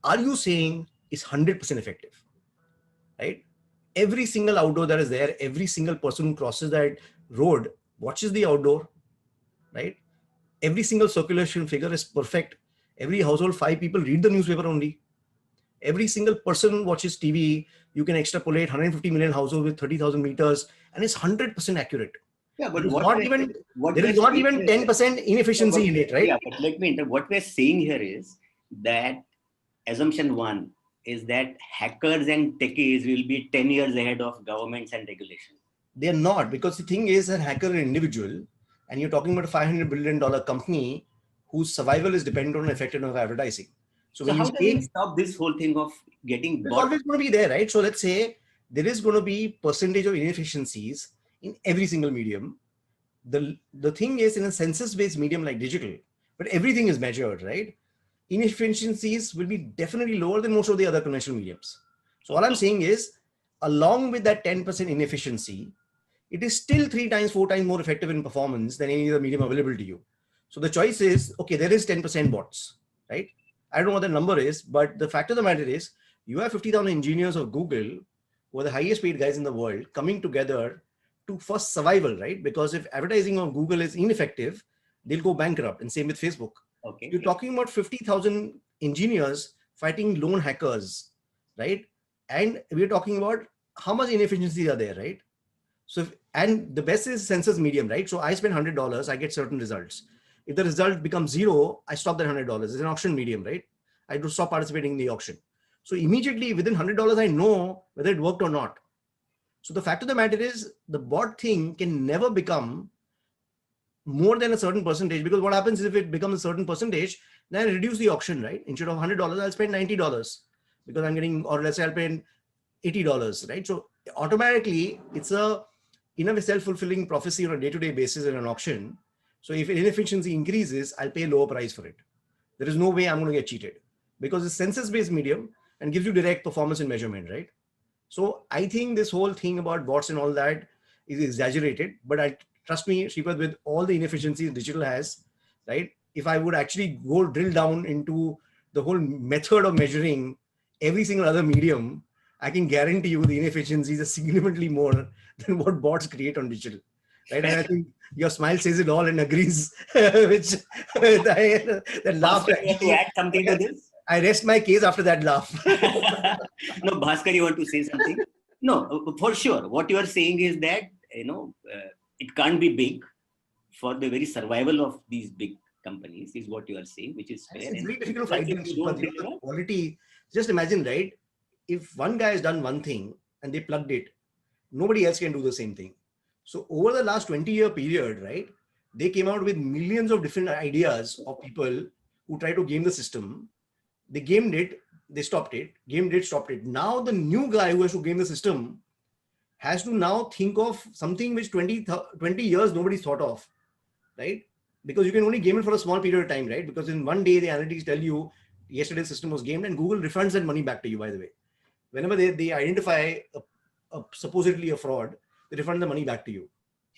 Speaker 7: are you saying is 100% effective, right? Every single outdoor that is there, every single person who crosses that road watches the outdoor, right? Every single circulation figure is perfect. Every household, 5 people read the newspaper only. Every single person watches TV. You can extrapolate 150 million households with 30,000 meters, and it's 100% accurate.
Speaker 6: Yeah, but
Speaker 7: there is not even 10% inefficiency in it, right?
Speaker 6: Yeah, but let me interrupt. What we're saying here is that assumption one is that hackers and techies will be 10 years ahead of governments and regulations.
Speaker 7: They're not, because the thing is, a hacker is an individual, and you're talking about a $500 billion company whose survival is dependent on effectiveness of advertising.
Speaker 6: So how do we stop this whole thing of getting
Speaker 7: It's always going to be there, right? So let's say there is going to be percentage of inefficiencies in every single medium. The thing is, in a census-based medium like digital, but everything is measured, right? Inefficiencies will be definitely lower than most of the other conventional mediums. So all I'm saying is, along with that 10% inefficiency, it is still 3 times, 4 times more effective in performance than any other medium available to you. So the choice is, okay, there is 10% bots, right? I don't know what the number is, but the fact of the matter is, you have 50,000 engineers of Google, who are the highest paid guys in the world, coming together to first survival, right? Because if advertising on Google is ineffective, they'll go bankrupt, and same with Facebook.
Speaker 6: Okay.
Speaker 7: You're talking about 50,000 engineers fighting lone hackers, right? And we're talking about how much inefficiencies are there, right? So, and the best is census medium, right? So I spend $100, I get certain results. If the result becomes zero, I stop that $100. It's an auction medium, right? I do stop participating in the auction. So immediately within $100, I know whether it worked or not. So the fact of the matter is the bot thing can never become more than a certain percentage, because what happens is if it becomes a certain percentage, then I reduce the auction, right? Instead of $100, I'll spend $90 because I'm getting, or let's say I'll pay $80, right? So automatically it's a, in a self-fulfilling prophecy on a day-to-day basis in an auction. So if inefficiency increases, I'll pay a lower price for it. There is no way I'm going to get cheated because it's census-based medium and gives you direct performance and measurement, right? So I think this whole thing about bots and all that is exaggerated, but trust me, Shripad, with all the inefficiencies digital has, right? If I would actually go drill down into the whole method of measuring every single other medium, I can guarantee you the inefficiencies are significantly more than what bots create on digital, right? And I think your smile says it all and agrees, which that laugh.
Speaker 6: Bhaskar, you want to add something to this?
Speaker 7: I rest my case after that laugh.
Speaker 6: No, Bhaskar, you want to say something? No, for sure. What you are saying is that, it can't be big for the very survival of these big companies is what you are saying, which is fair.
Speaker 7: It's very difficult to find quality. Just imagine, right? If one guy has done one thing and they plugged it, nobody else can do the same thing. So over the last 20-year period, right, they came out with millions of different ideas of people who try to game the system. They gamed it, they stopped it, gamed it, stopped it. Now the new guy who has to game the system has to now think of something which 20 years nobody's thought of, right? Because you can only game it for a small period of time, right? Because in one day, the analytics tell you yesterday's system was gamed, and Google refunds that money back to you, by the way. Whenever they identify supposedly a fraud, they refund the money back to you,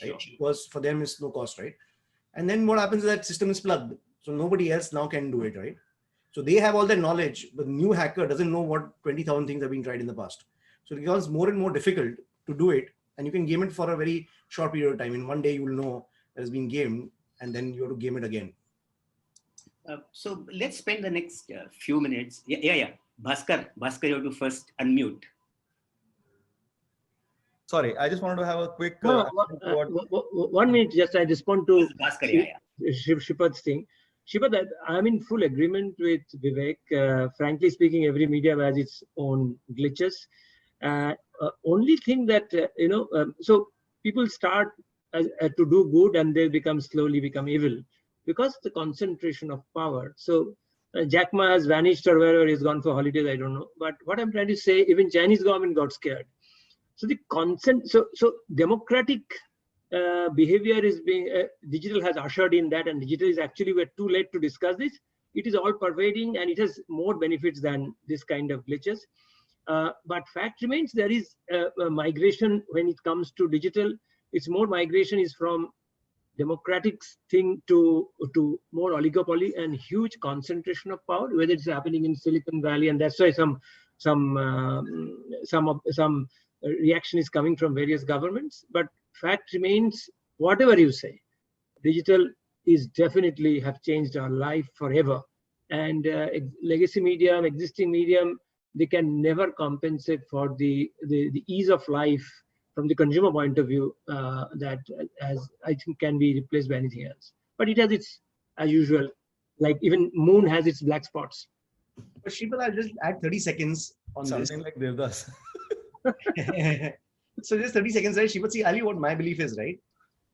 Speaker 7: right? Sure. Because for them, it's no cost, right? And then what happens is that system is plugged. So nobody else now can do it, right? So they have all that knowledge, but the new hacker doesn't know what 20,000 things have been tried in the past. So it becomes more and more difficult to do it. And you can game it for a very short period of time. In one day, you will know that it's been gamed, and then you have to game it again.
Speaker 6: So let's spend the next few minutes. Yeah. Bhaskar, you have to first unmute.
Speaker 4: Sorry, I just wanted to have a quick...
Speaker 2: 1 minute, just I respond to
Speaker 6: Bhaskar,
Speaker 2: Shripad's thing. Shripad, I'm in full agreement with Vivek. Frankly speaking, every medium has its own glitches. Only thing that, so people start to do good and they slowly become evil because the concentration of power. So Jack Ma has vanished or wherever he's gone for holidays, I don't know. But what I'm trying to say, even Chinese government got scared. So so democratic behavior is being, digital has ushered in that, and digital is actually, we're too late to discuss this. It is all pervading and it has more benefits than this kind of glitches. But fact remains, there is a migration when it comes to digital. It's more migration is from democratic thing to more oligopoly and huge concentration of power, whether it's happening in Silicon Valley, and that's why some reaction is coming from various governments. But fact remains, whatever you say, digital is definitely have changed our life forever. And legacy medium, existing medium, they can never compensate for the ease of life from the consumer point of view that as I think can be replaced by anything else. But it has its, as usual, like even moon has its black spots.
Speaker 7: But Shripad, I'll just add 30 seconds on
Speaker 4: something
Speaker 7: this.
Speaker 4: like Devdas.
Speaker 7: So just 30 seconds, right? Shripad, see, Ali, what my belief is, right?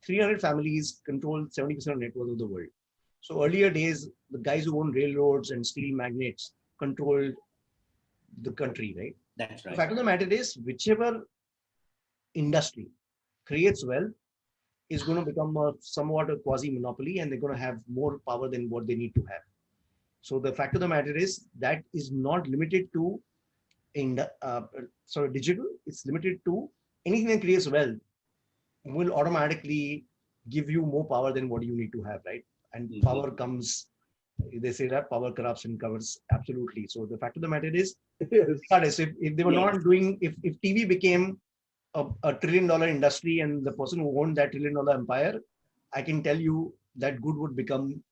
Speaker 7: 300 families control 70% of net worth of the world. So earlier days, the guys who own railroads and steel magnates controlled the country, right?
Speaker 6: That's right.
Speaker 7: The fact of the matter is, whichever industry creates wealth is going to become somewhat a quasi-monopoly, and they're going to have more power than what they need to have. So the fact of the matter is that is not limited to digital. It's limited to anything that creates wealth will automatically give you more power than what you need to have, right? And power comes, they say that power corrupts and covers, absolutely. So the fact of the matter is, if they were not doing, if TV became a $1 trillion industry and the person who owned that $1 trillion empire, I can tell you that good would become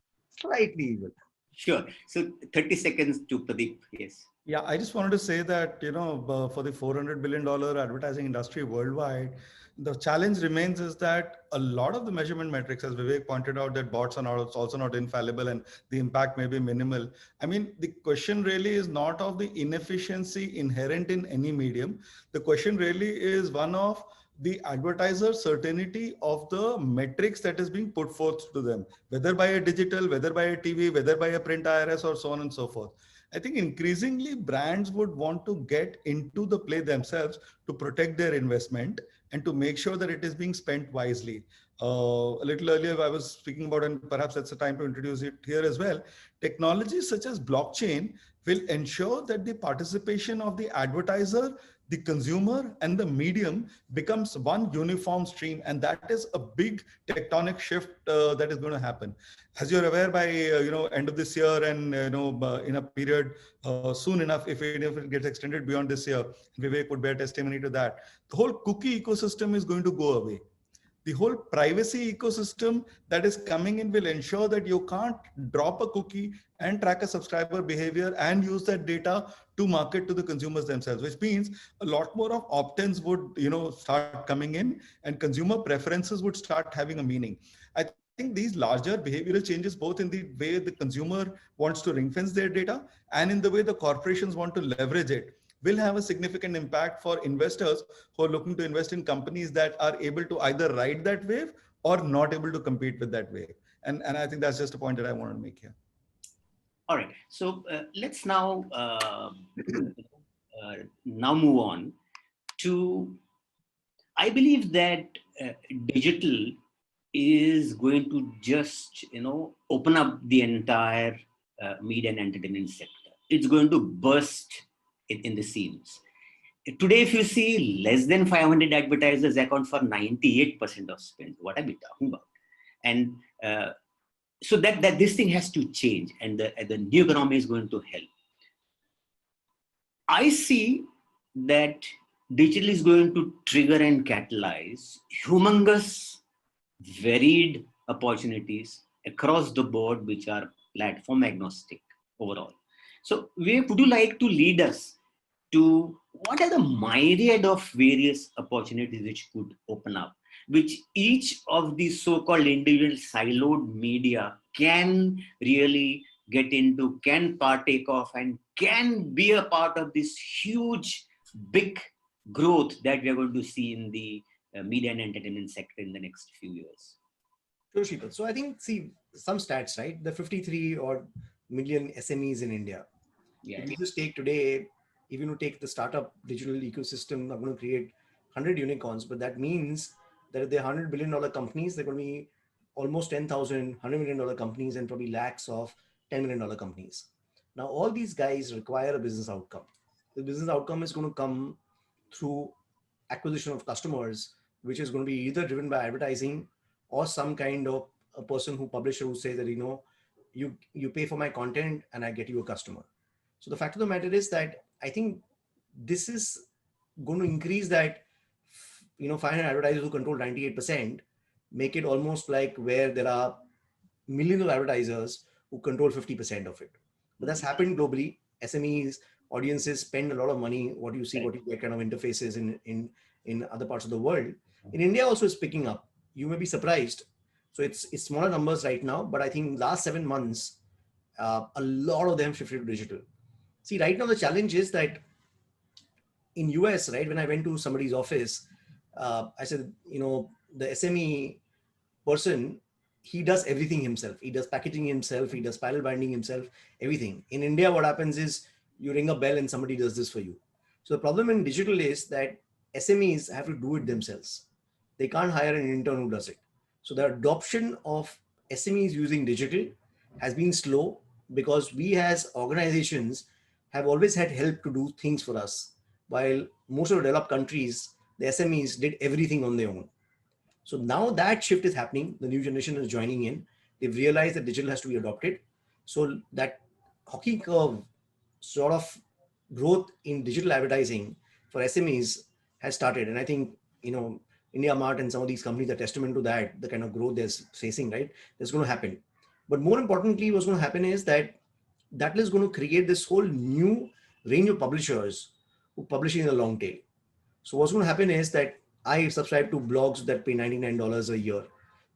Speaker 7: slightly evil.
Speaker 6: Sure. So 30 seconds to Pradeep. Yes.
Speaker 4: Yeah, I just wanted to say that, for the $400 billion advertising industry worldwide, the challenge remains is that a lot of the measurement metrics, as Vivek pointed out, that bots are not also not infallible and the impact may be minimal. I mean, the question really is not of the inefficiency inherent in any medium. The question really is one of the advertiser certainty of the metrics that is being put forth to them, whether by a digital, whether by a TV, whether by a print IRS, or so on and so forth. I think increasingly brands would want to get into the play themselves to protect their investment and to make sure that it is being spent wisely. A little earlier, I was speaking about, and perhaps that's the time to introduce it here as well. Technologies such as blockchain will ensure that the participation of the advertiser, the consumer, and the medium becomes one uniform stream. And that is a big tectonic shift that is going to happen. As you're aware, by end of this year and in a period soon enough, if it gets extended beyond this year, Vivek would bear testimony to that. The whole cookie ecosystem is going to go away. The whole privacy ecosystem that is coming in will ensure that you can't drop a cookie and track a subscriber behavior and use that data to market to the consumers themselves, which means a lot more of opt-ins would start coming in and consumer preferences would start having a meaning. I think these larger behavioral changes, both in the way the consumer wants to ring fence their data and in the way the corporations want to leverage it, will have a significant impact for investors who are looking to invest in companies that are able to either ride that wave or not able to compete with that wave. And I think that's just a point that I want to make here.
Speaker 6: All right. So let's now move on to, I believe that digital is going to just, open up the entire media and entertainment sector. It's going to burst in the seams. Today, if you see, less than 500 advertisers account for 98% of spend. What are we talking about? And so that this thing has to change, and the new economy is going to help. I see that digital is going to trigger and catalyze humongous, varied opportunities across the board, which are platform agnostic overall. So, Vivek, would you like to lead us to what are the myriad of various opportunities which could open up, which each of these so-called individual siloed media can really get into, can partake of, and can be a part of this huge, big growth that we are going to see in the media and entertainment sector in the next few years?
Speaker 7: Sure, Shreepal. So I think, see, some stats, right? The 53 odd million SMEs in India.
Speaker 6: Yeah.
Speaker 7: If you just take today, if you take the startup digital ecosystem, I'm going to create 100 unicorns, but that means that if they're $100 billion companies, they're going to be almost 10,000 $100 million companies and probably lakhs of $10 million companies. Now, all these guys require a business outcome. The business outcome is going to come through acquisition of customers, which is going to be either driven by advertising or some kind of a person who publisher who says that, you pay for my content and I get you a customer. So the fact of the matter is that I think this is going to increase that, 500 advertisers who control 98%, make it almost like where there are millions of advertisers who control 50% of it. But that's happened globally. SMEs, audiences spend a lot of money. What you see, what you get kind of interfaces in other parts of the world. In India also is picking up. You may be surprised. So it's smaller numbers right now, but I think last 7 months, a lot of them shifted to digital. See, right now the challenge is that in US, right, when I went to somebody's office, I said, the SME person, he does everything himself. He does packaging himself. He does spiral binding himself, everything. In India, what happens is you ring a bell and somebody does this for you. So the problem in digital is that SMEs have to do it themselves. They can't hire an intern who does it. So the adoption of SMEs using digital has been slow because we as organizations have always had help to do things for us. While most of the developed countries, the SMEs did everything on their own. So now that shift is happening. The new generation is joining in. They've realized that digital has to be adopted. So that hockey curve sort of growth in digital advertising for SMEs has started. And I think, India Mart and some of these companies are testament to that, the kind of growth they're facing, right? That's going to happen. But more importantly, what's going to happen is that that is going to create this whole new range of publishers who publish in a long tail. So what's going to happen is that I subscribe to blogs that pay $99 a year.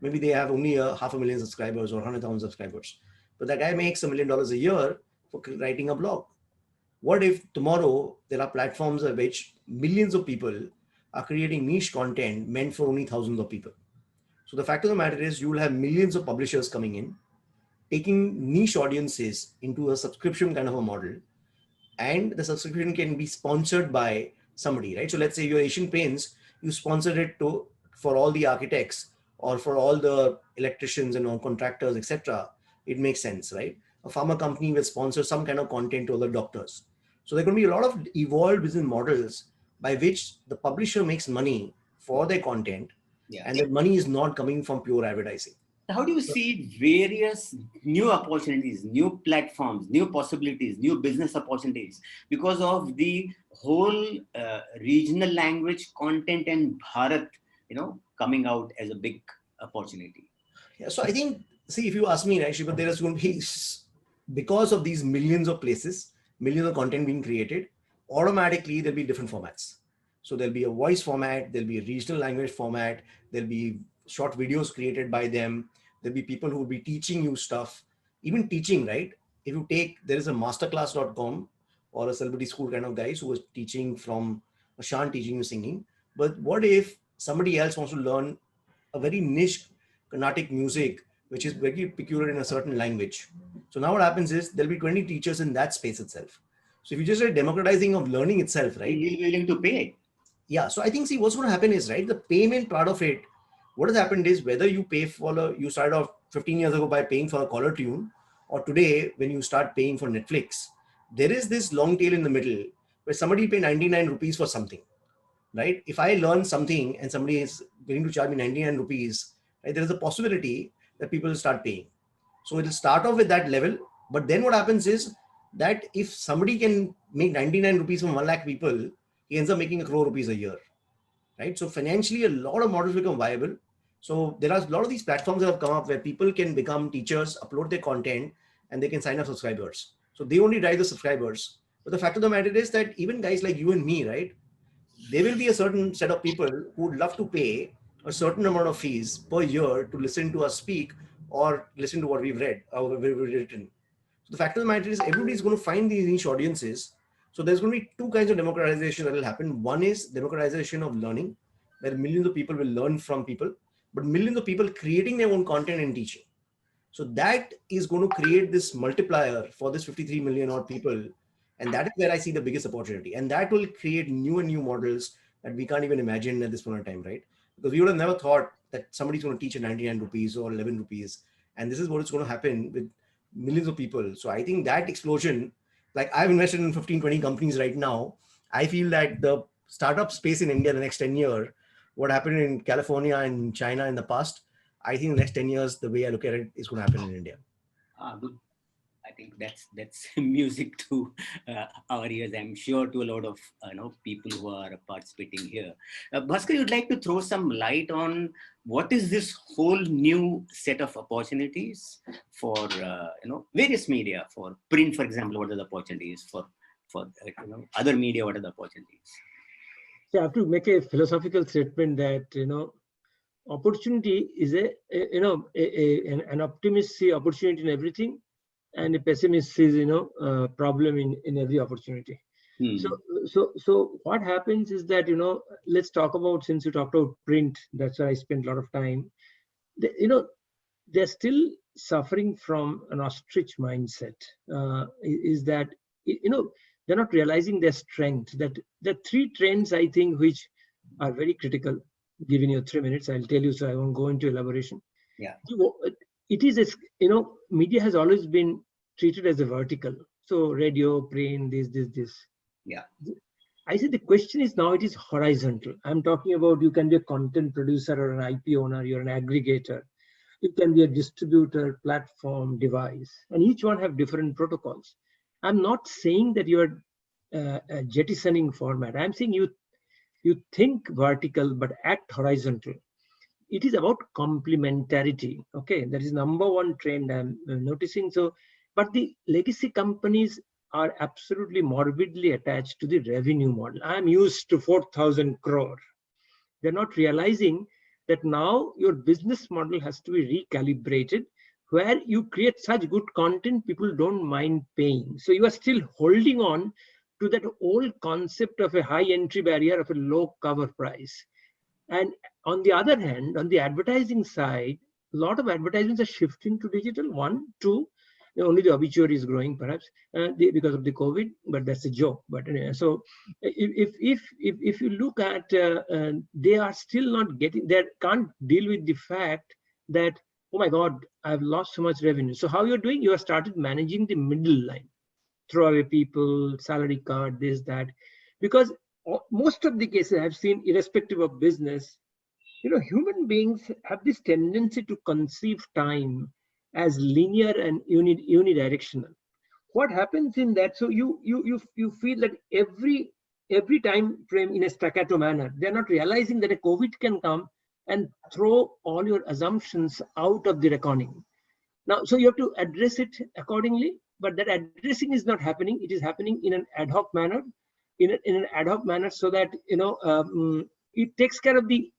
Speaker 7: Maybe they have only 500,000 subscribers or 100,000 subscribers, but that guy makes $1 million a year for writing a blog. What if tomorrow there are platforms at which millions of people are creating niche content meant for only thousands of people? So the fact of the matter is you will have millions of publishers coming in, taking niche audiences into a subscription kind of a model, and the subscription can be sponsored by somebody, right? So let's say you're Asian Paints, you sponsored it for all the architects or for all the electricians and all contractors, etc. It makes sense, right? A pharma company will sponsor some kind of content to other doctors. So there are going to be a lot of evolved business models by which the publisher makes money for their content, and that money is not coming from pure advertising.
Speaker 6: How do you see various new opportunities, new platforms, new possibilities, new business opportunities because of the whole regional language content in Bharat, coming out as a big opportunity?
Speaker 7: Yeah, so I think, see, if you ask me, actually, but there is going to be, because of these millions of places, millions of content being created, automatically there'll be different formats. So there'll be a voice format, there'll be a regional language format, there'll be short videos created by them. There'll be people who will be teaching you stuff, even teaching, right? If you take, there is a masterclass.com or a celebrity school kind of guys who was teaching from Ashan, teaching you singing. But what if somebody else wants to learn a very niche Carnatic music, which is very peculiar in a certain language? So now what happens is there'll be 20 teachers in that space itself. So if you just say democratizing of learning itself, right?
Speaker 6: You're willing to pay.
Speaker 7: Yeah. So I think, see, what's going to happen is, right, the payment part of it, what has happened is whether you pay for, you started off 15 years ago by paying for a caller tune, or today when you start paying for Netflix, there is this long tail in the middle where somebody pay 99 rupees for something, right? If I learn something and somebody is willing to charge me 99 rupees, right, there is a possibility that people will start paying. So it will start off with that level. But then what happens is that if somebody can make 99 rupees from 1 lakh people, he ends up making 1 crore rupees a year, right? So financially, a lot of models become viable. So there are a lot of these platforms that have come up where people can become teachers, upload their content, and they can sign up subscribers. So they only drive the subscribers. But the fact of the matter is that even guys like you and me, right, there will be a certain set of people who would love to pay a certain amount of fees per year to listen to us speak or listen to what we've read or we've written. So the fact of the matter is everybody's going to find these niche audiences. So there's going to be two kinds of democratization that will happen. One is democratization of learning, where millions of people will learn from people, but millions of people creating their own content and teaching. So that is going to create this multiplier for this 53 million odd people. And that is where I see the biggest opportunity. And that will create new and new models that we can't even imagine at this point in time, right? Because we would have never thought that somebody's going to teach at 99 rupees or 11 rupees. And this is what is going to happen with millions of people. So I think that explosion, like I've invested in 15, 20 companies right now. I feel that the startup space in India the next 10 years, what happened in California and China in the past, I think the next 10 years, the way I look at it, is going to happen in India.
Speaker 6: Good. I think that's music to our ears. I'm sure to a lot of people who are participating here. Bhaskar, you'd like to throw some light on what is this whole new set of opportunities for various media, for print, for example, what are the opportunities for other media, what are the opportunities?
Speaker 2: So I have to make a philosophical statement that opportunity is an optimist see opportunity in everything, and a pessimist sees problem in every opportunity. So what happens is that let's talk about, since you talked about print, that's where I spent a lot of time. They're still suffering from an ostrich mindset. Is that they're not realizing their strength. That the three trends I think which are very critical. Given you 3 minutes, I'll tell you, so I won't go into elaboration.
Speaker 6: Yeah.
Speaker 2: It is, media has always been treated as a vertical. So radio, print, this.
Speaker 6: Yeah.
Speaker 2: I said the question is now it is horizontal. I'm talking about you can be a content producer or an IP owner, you're an aggregator. You can be a distributor, platform, device, and each one have different protocols. I'm not saying that you're jettisoning format. I'm saying you think vertical but act horizontal. It is about complementarity. Okay, that is number one trend I'm noticing. So But the legacy companies are absolutely morbidly attached to the revenue model. I'm used to 4,000 crore. They're not realizing that now your business model has to be recalibrated, where you create such good content, people don't mind paying. So you are still holding on to that old concept of a high entry barrier of a low cover price. And on the other hand, on the advertising side, a lot of advertisements are shifting to digital. One, two, only the obituary is growing perhaps because of the COVID, but that's a joke. But anyway, so if you look at, they are still not getting, they can't deal with the fact that, oh my God, I've lost so much revenue. So how you're doing? You have started managing the middle line, throwaway people, salary card, this, that, because most of the cases I've seen, irrespective of business, human beings have this tendency to conceive time as linear and unidirectional. What happens in that? So you feel that every time frame in a staccato manner. They're not realizing that a COVID can come and throw all your assumptions out of the reckoning. Now, so you have to address it accordingly, but that addressing is not happening. It is happening in an ad hoc manner, so that it takes care of the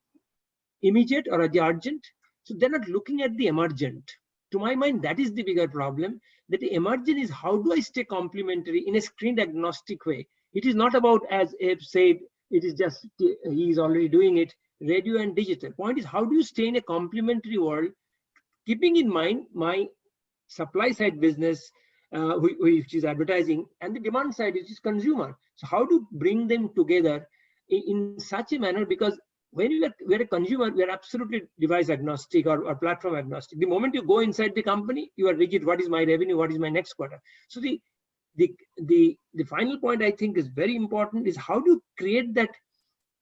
Speaker 2: immediate or the urgent. So they're not looking at the emergent. To my mind, that is the bigger problem. That the emergent is, how do I stay complementary in a screen agnostic way? It is not about, as Abe said, it is just, he is already doing it, radio and digital. Point is, how do you stay in a complementary world, keeping in mind my supply side business, which is advertising, and the demand side, which is consumer. So how to bring them together in such a manner? Because when we're a consumer, we are absolutely device agnostic or platform agnostic. The moment you go inside the company, you are rigid. What is my revenue? What is my next quarter? So the final point I think is very important is, how do you create that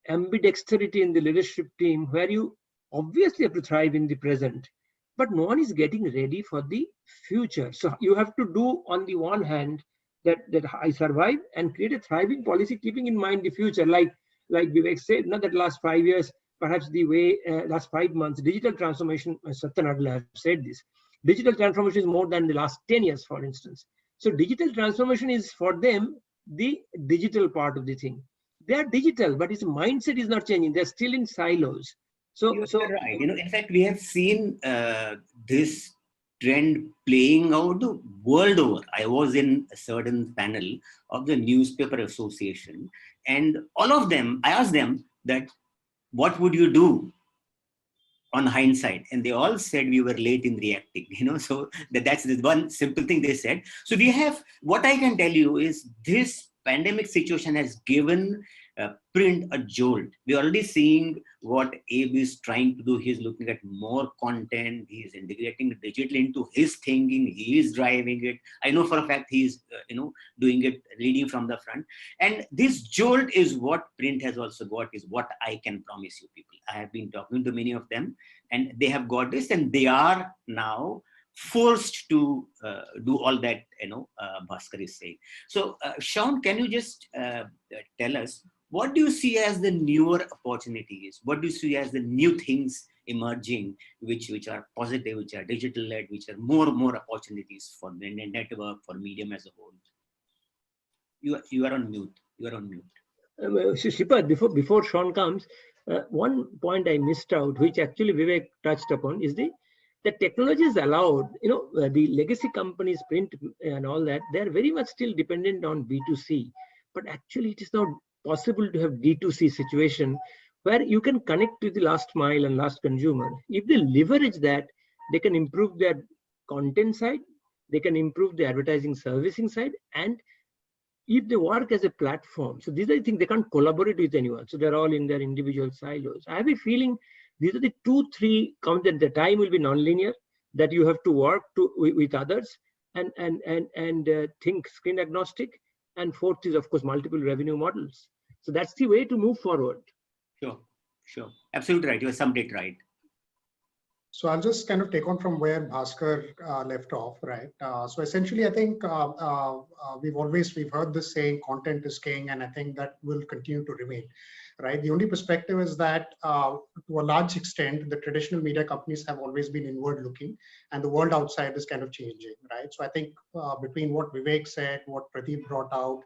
Speaker 2: ambidexterity in the leadership team, where you obviously have to thrive in the present, but no one is getting ready for the future. So you have to do, on the one hand, that I survive and create a thriving policy, keeping in mind the future. Like Vivek said, not that last 5 years, perhaps the way last 5 months, digital transformation, Satya Nadella have said this, digital transformation is more than the last 10 years, for instance. So digital transformation is for them the digital part of the thing. They are digital, but his mindset is not changing. They're still in silos. So
Speaker 6: you're right. In fact, we have seen this trend playing out the world over. I was in a certain panel of the Newspaper Association, and all of them, I asked them that, what would you do on hindsight? And they all said we were late in reacting, so that's the one simple thing they said. So we have, what I can tell you is, this pandemic situation has given print a jolt. We're already seeing what Abe is trying to do. He's looking at more content. He's integrating digital into his thinking. He is driving it. I know for a fact he's, doing it, leading from the front. And this jolt is what print has also got, is what I can promise you people. I have been talking to many of them, and they have got this, and they are now forced to do all that, Bhaskar is saying. So, Sean, can you just tell us, what do you see as the newer opportunities? What do you see as the new things emerging, which are positive, which are digital-led, which are more opportunities for the network, for medium as a whole? You are on mute. You are on mute.
Speaker 2: Shripad, before Sean comes, one point I missed out, which actually Vivek touched upon, is the technology is allowed. The legacy companies, print and all that, they are very much still dependent on B2C. But actually, it is not possible to have D2C situation where you can connect to the last mile and last consumer. If they leverage that, they can improve their content side, they can improve the advertising servicing side, and if they work as a platform. So these are the things, they can't collaborate with anyone. So they're all in their individual silos. I have a feeling these are the 2-3 counts that the time will be non-linear, that you have to work with others and think screen agnostic. And fourth is, of course, multiple revenue models. So that's the way to move forward.
Speaker 6: Sure. Absolutely right. You summed it right.
Speaker 5: So I'll just kind of take on from where Bhaskar left off, right? So essentially, I think we've heard this saying, content is king, and I think that will continue to remain. right? The only perspective is that to a large extent, the traditional media companies have always been inward looking, and the world outside is kind of changing, right? So I think between what Vivek said, what Pradeep brought out,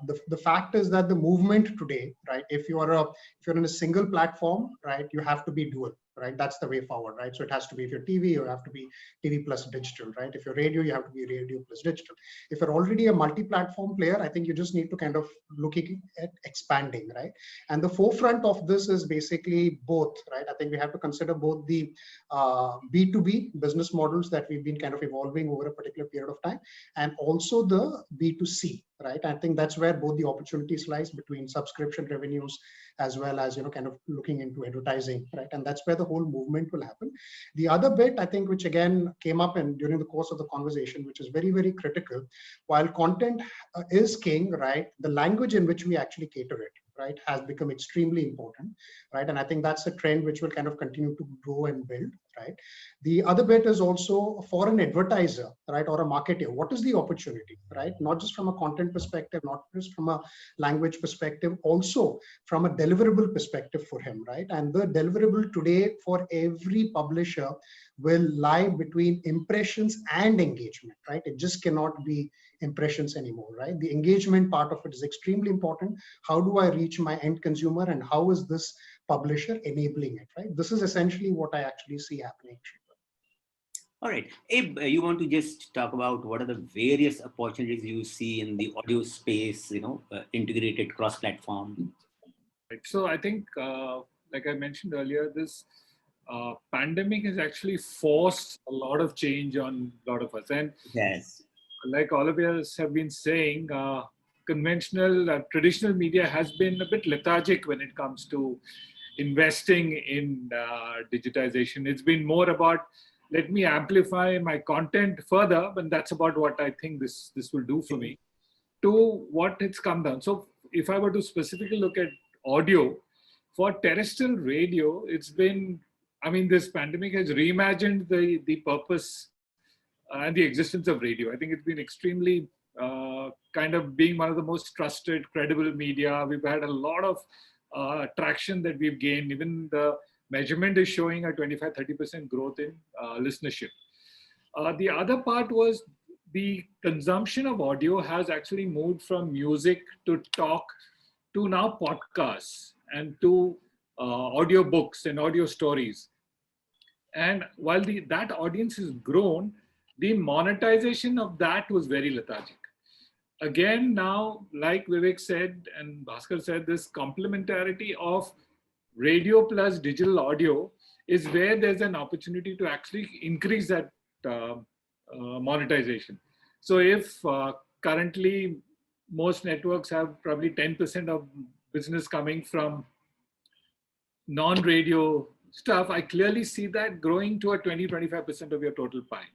Speaker 5: the fact is that the movement today, right? If you're in a single platform, right, you have to be dual, right? That's the way forward, right? So it has to be, if you're TV, you have to be TV plus digital, right? If you're radio, you have to be radio plus digital. If you're already a multi-platform player, I think you just need to kind of look at expanding, right? And the forefront of this is basically both, right? I think we have to consider both the B2B business models that we've been kind of evolving over a particular period of time, and also the B2C, right? I think that's where both the opportunities lies between subscription revenues as well as, kind of looking into advertising, right? And that's where the whole movement will happen. The other bit, I think, which again came up during the course of the conversation, which is very, very critical, while content is king, right? The language in which we actually cater it, right, has become extremely important, right? And I think that's a trend which will kind of continue to grow and build, right? The other bit is also for an advertiser, right, or a marketer, what is the opportunity, right? Not just from a content perspective, not just from a language perspective, also from a deliverable perspective for him, right? And the deliverable today for every publisher will lie between impressions and engagement, right? It just cannot be impressions anymore, right? The engagement part of it is extremely important. How do I reach my end consumer, and how is this publisher enabling it, right? This is essentially what I actually see happening.
Speaker 6: All right, Abe, you want to just talk about what are the various opportunities you see in the audio space, integrated cross-platform?
Speaker 3: Right. So I think, like I mentioned earlier, this pandemic has actually forced a lot of change on a lot of us. And
Speaker 6: yes,
Speaker 3: like all of us have been saying, conventional, traditional media has been a bit lethargic when it comes to investing in digitization. It's been more about, let me amplify my content further, but that's about what I think this will do for me, to what it's come down. So if I were to specifically look at audio, for terrestrial radio, it's been, this pandemic has reimagined the purpose and the existence of radio. I think it's been extremely kind of being one of the most trusted, credible media. We've had a lot of traction that we've gained. Even the measurement is showing a 25-30% growth in listenership. The other part was the consumption of audio has actually moved from music to talk to now podcasts and to audio books and audio stories. And while that audience has grown, the monetization of that was very lethargic. Again, now, like Vivek said and Bhaskar said, this complementarity of radio plus digital audio is where there's an opportunity to actually increase that monetization. So if currently most networks have probably 10% of business coming from non-radio stuff, I clearly see that growing to a 20-25% of your total pie.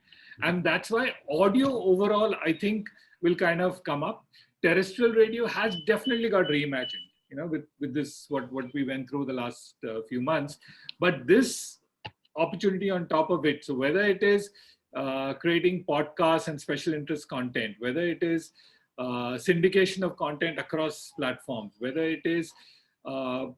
Speaker 3: And that's why audio overall, I think, will kind of come up. Terrestrial radio has definitely got reimagined, with this, what we went through the last few months. But this opportunity on top of it, so whether it is creating podcasts and special interest content, whether it is syndication of content across platforms, whether it is other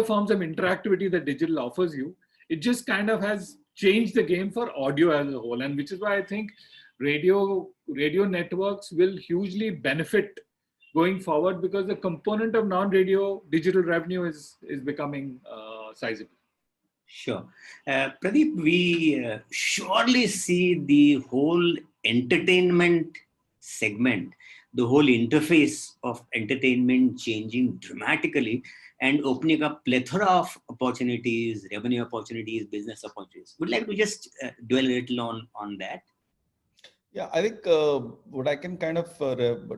Speaker 3: forms of interactivity that digital offers you, it just kind of has changed the game for audio as a whole. And which is why I think radio networks will hugely benefit going forward, because the component of non-radio digital revenue is becoming sizable.
Speaker 6: Sure. Pradeep, we surely see the whole entertainment segment, the whole interface of entertainment changing dramatically and opening up plethora of opportunities, revenue opportunities, business opportunities. Would like to just dwell a little on that.
Speaker 4: Yeah, I think what I can kind of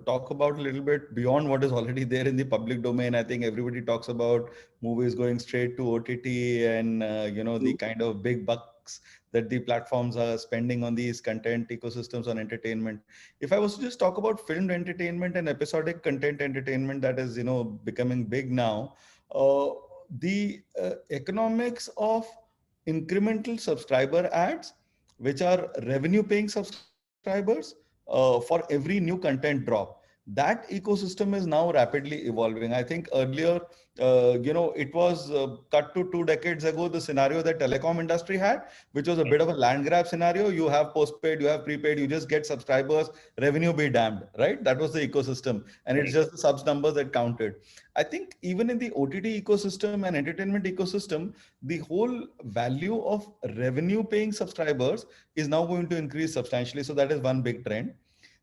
Speaker 4: talk about a little bit beyond what is already there in the public domain. I think everybody talks about movies going straight to OTT and, the kind of big bucks that the platforms are spending on these content ecosystems on entertainment. If I was to just talk about filmed entertainment and episodic content entertainment that is, becoming big now, the economics of incremental subscriber ads, which are revenue paying subscribers for every new content drop. That ecosystem is now rapidly evolving. I think earlier, it was cut to 2 decades ago, the scenario that telecom industry had, which was a bit of a land grab scenario. You have postpaid, you have prepaid, you just get subscribers, revenue be damned, right? That was the ecosystem. And it's just the subs numbers that counted. I think even in the OTT ecosystem and entertainment ecosystem, the whole value of revenue paying subscribers is now going to increase substantially. So that is one big trend.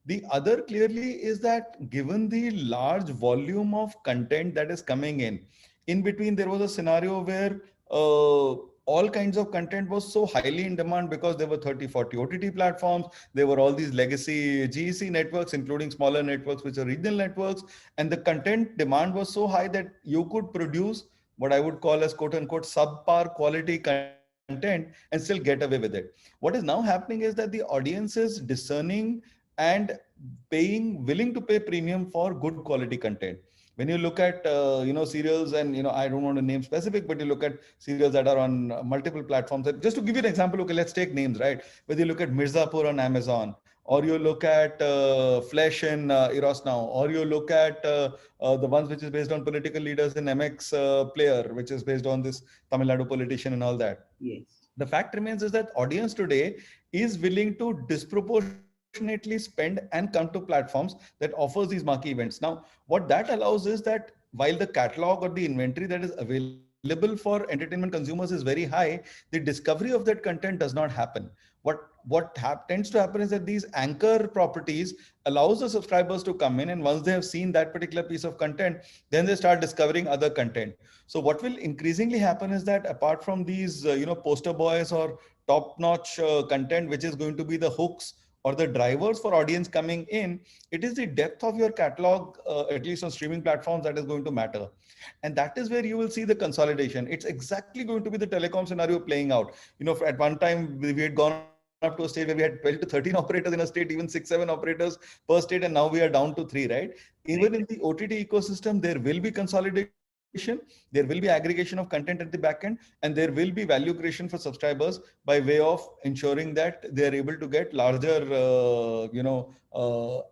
Speaker 4: The other clearly is that given the large volume of content that is coming in between, there was a scenario where all kinds of content was so highly in demand because there were 30, 40 OTT platforms. There were all these legacy GEC networks, including smaller networks, which are regional networks. And the content demand was so high that you could produce what I would call as quote unquote subpar quality content and still get away with it. What is now happening is that the audience is discerning and willing to pay premium for good quality content. When you look at serials, and I don't want to name specific, but you look at serials that are on multiple platforms. Just to give you an example, okay, let's take names, right? Whether you look at Mirzapur on Amazon, or you look at Flesh in Eros Now, or you look at the ones which is based on political leaders in MX Player, which is based on this Tamil Nadu politician and all that.
Speaker 6: Yes.
Speaker 4: The fact remains is that audience today is willing to disproportionately spend and come to platforms that offers these marquee events. Now, what that allows is that while the catalog or the inventory that is available for entertainment consumers is very high, the discovery of that content does not happen. What tends to happen is that these anchor properties allows the subscribers to come in, and once they have seen that particular piece of content, then they start discovering other content. So what will increasingly happen is that apart from these poster boys or top-notch content, which is going to be the hooks or the drivers for audience coming in, it is the depth of your catalog, at least on streaming platforms, that is going to matter. And that is where you will see the consolidation. It's exactly going to be the telecom scenario playing out. At one time, we had gone up to a stage where we had 12 to 13 operators in a state, even 6, 7 operators per state, and now we are down to 3, right? Even in the OTT ecosystem, there will be consolidation, there will be aggregation of content at the back end, and there will be value creation for subscribers by way of ensuring that they are able to get larger,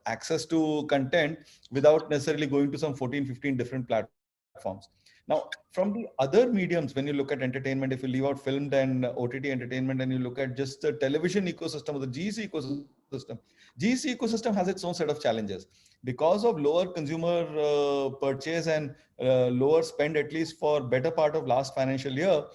Speaker 4: access to content without necessarily going to some 14, 15 different platforms. Now, from the other mediums, when you look at entertainment, if you leave out filmed and OTT entertainment and you look at just the television ecosystem or the GEC ecosystem has its own set of challenges. Because of lower consumer purchase and lower spend, at least for better part of last financial year,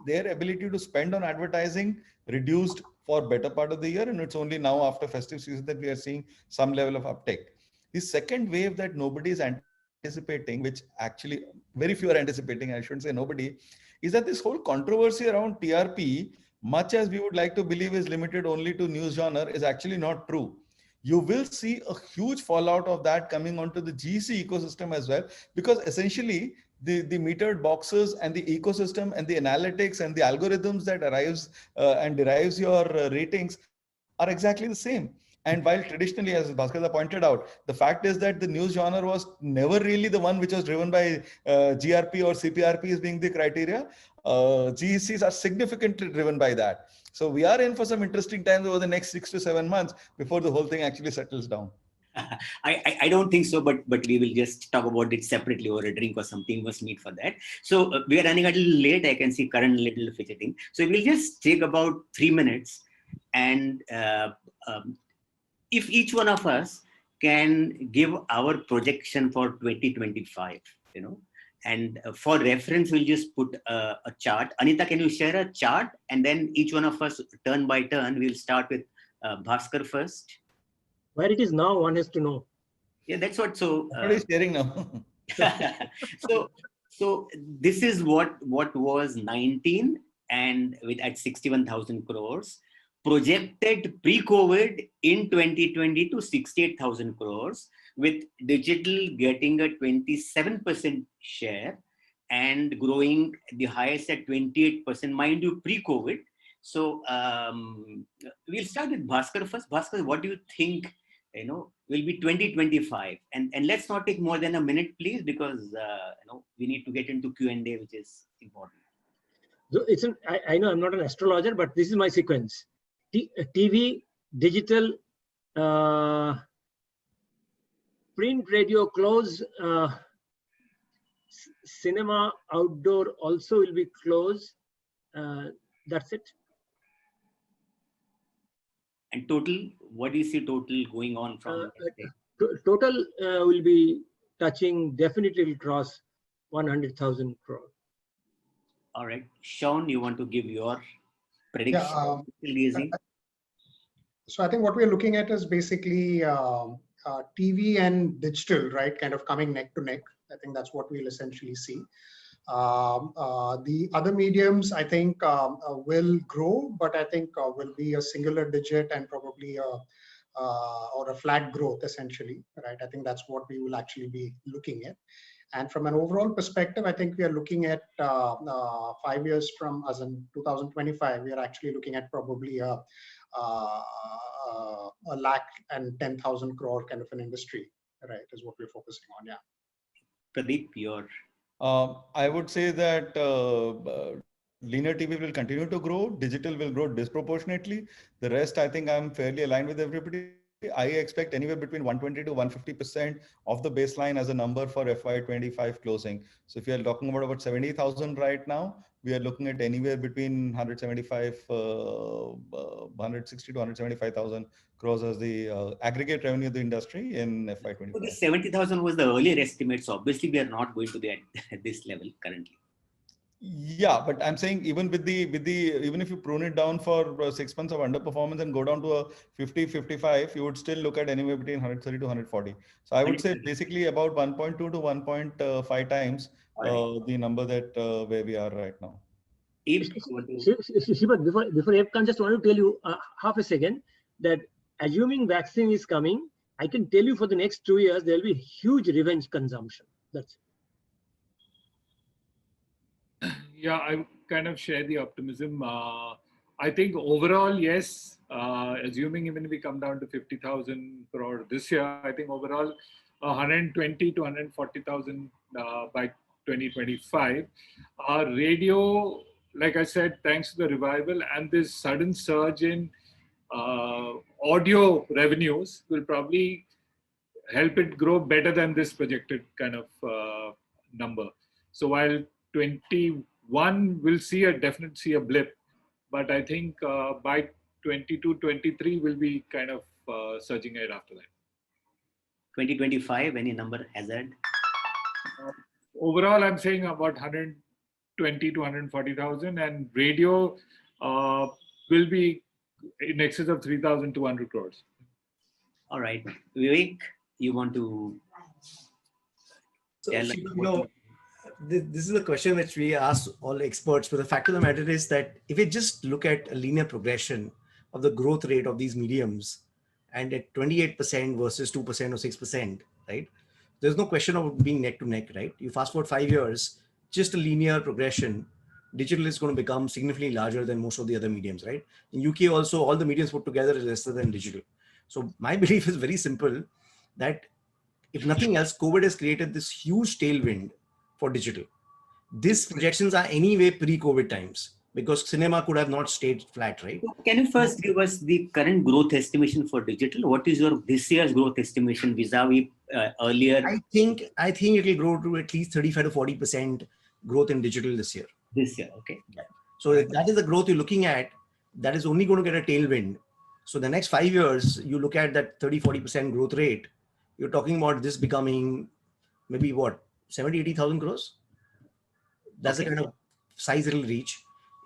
Speaker 4: their ability to spend on advertising reduced for better part of the year. And it's only now after festive season that we are seeing some level of uptake. The second wave that nobody is anticipating, which actually very few are anticipating, I shouldn't say nobody, is that this whole controversy around TRP, much as we would like to believe is limited only to news genre, is actually not true. You will see a huge fallout of that coming onto the GC ecosystem as well, because essentially the metered boxes and the ecosystem and the analytics and the algorithms that arrives and derives your ratings are exactly the same. And while traditionally, as Bhaskar pointed out, the fact is that the news genre was never really the one which was driven by GRP or CPRP as being the criteria. GECs are significantly driven by that. So we are in for some interesting times over the next 6 to 7 months before the whole thing actually settles down.
Speaker 6: I don't think so, but we will just talk about it separately over a drink or something. We must meet for that. So we are running a little late. I can see Karan a little fidgeting. So we'll just take about 3 minutes, and if each one of us can give our projection for 2025, and for reference, we'll just put a chart. Anita, can you share a chart? And then each one of us, turn by turn, we'll start with Bhaskar first.
Speaker 2: Where it is now, one has to know.
Speaker 6: Yeah, that's what. So
Speaker 4: what is sharing now?
Speaker 6: so this is what was 19 and at 61,000 crores. Projected pre-COVID in 2020 to 68,000 crores, with digital getting a 27% share and growing the highest at 28%, mind you, pre-COVID. So we'll start with Bhaskar first. Bhaskar, what do you think, will be 2025? And let's not take more than a minute, please, because we need to get into Q&A, which is important.
Speaker 2: So I know I'm not an astrologer, but this is my sequence. TV, digital, print, radio close. Cinema, outdoor also will be closed. That's it.
Speaker 6: And total, what do you see total going on from
Speaker 2: total will be touching, definitely will cross 100,000 crore.
Speaker 6: All right, Sean, you want to give your prediction?
Speaker 5: So I think what we're looking at is basically TV and digital, right, kind of coming neck to neck. I think that's what we'll essentially see. The other mediums, I think, will grow, but I think will be a singular digit and probably or a flat growth, essentially, right? I think that's what we will actually be looking at. And from an overall perspective, I think we are looking at 5 years from, as in 2025, we are actually looking at probably a 110,000 crore kind of an industry, right, is what we're focusing on. Yeah.
Speaker 6: Pradeep, your
Speaker 4: I would say that linear TV will continue to grow. Digital will grow disproportionately. The rest, I think I'm fairly aligned with everybody. I expect anywhere between 120 to 150% of the baseline as a number for FY25 closing. So if you are talking about 70,000 right now, we are looking at anywhere between 160 to 175,000 crores as the aggregate revenue of the industry in FY25.
Speaker 6: So the 70,000 was the earlier estimates. So obviously, we are not going to be at this level currently.
Speaker 4: Yeah, but I'm saying even even if you prune it down for 6 months of underperformance and go down to a 50, 55, you would still look at anywhere between 130 to 140. So I would say basically about 1.2 to 1.5 times the number that where we are right now.
Speaker 2: Shripat, before Epkan, just want to tell you half a second that assuming vaccine is coming, I can tell you for the next 2 years, there will be huge revenge consumption. That's it.
Speaker 3: Yeah, I kind of share the optimism. I think overall, yes, assuming even if we come down to 50,000 crore this year, I think overall 120 to 140,000 by 2025. Radio, like I said, thanks to the revival and this sudden surge in audio revenues will probably help it grow better than this projected kind of number. So while 21 will definitely see a blip, but I think by 22, 23 will be kind of surging ahead after that.
Speaker 6: 2025, any number hazard?
Speaker 3: Overall, I'm saying about 120 to 140,000, and radio will be in excess of 3,200 crores.
Speaker 6: All right, Vivek, you want to
Speaker 7: tell? So, this is a question which we ask all experts, but the fact of the matter is that if we just look at a linear progression of the growth rate of these mediums and at 28% versus 2% or 6%, right? There's no question of being neck to neck, right? You fast forward 5 years, just a linear progression, digital is going to become significantly larger than most of the other mediums, right? In UK also, all the mediums put together is lesser than digital. So my belief is very simple that if nothing else, COVID has created this huge tailwind for digital. These projections are anyway pre-COVID times because cinema could have not stayed flat, right?
Speaker 6: Can you first give us the current growth estimation for digital? What is your this year's growth estimation vis-a-vis earlier?
Speaker 7: I think it will grow to at least 35 to 40% growth in digital this year.
Speaker 6: This year, okay.
Speaker 7: Yeah. So if that is the growth you're looking at, that is only going to get a tailwind. So the next 5 years, you look at that 30-40% growth rate, you're talking about this becoming maybe what, 70-80,000 crores? That's the kind of size it'll reach.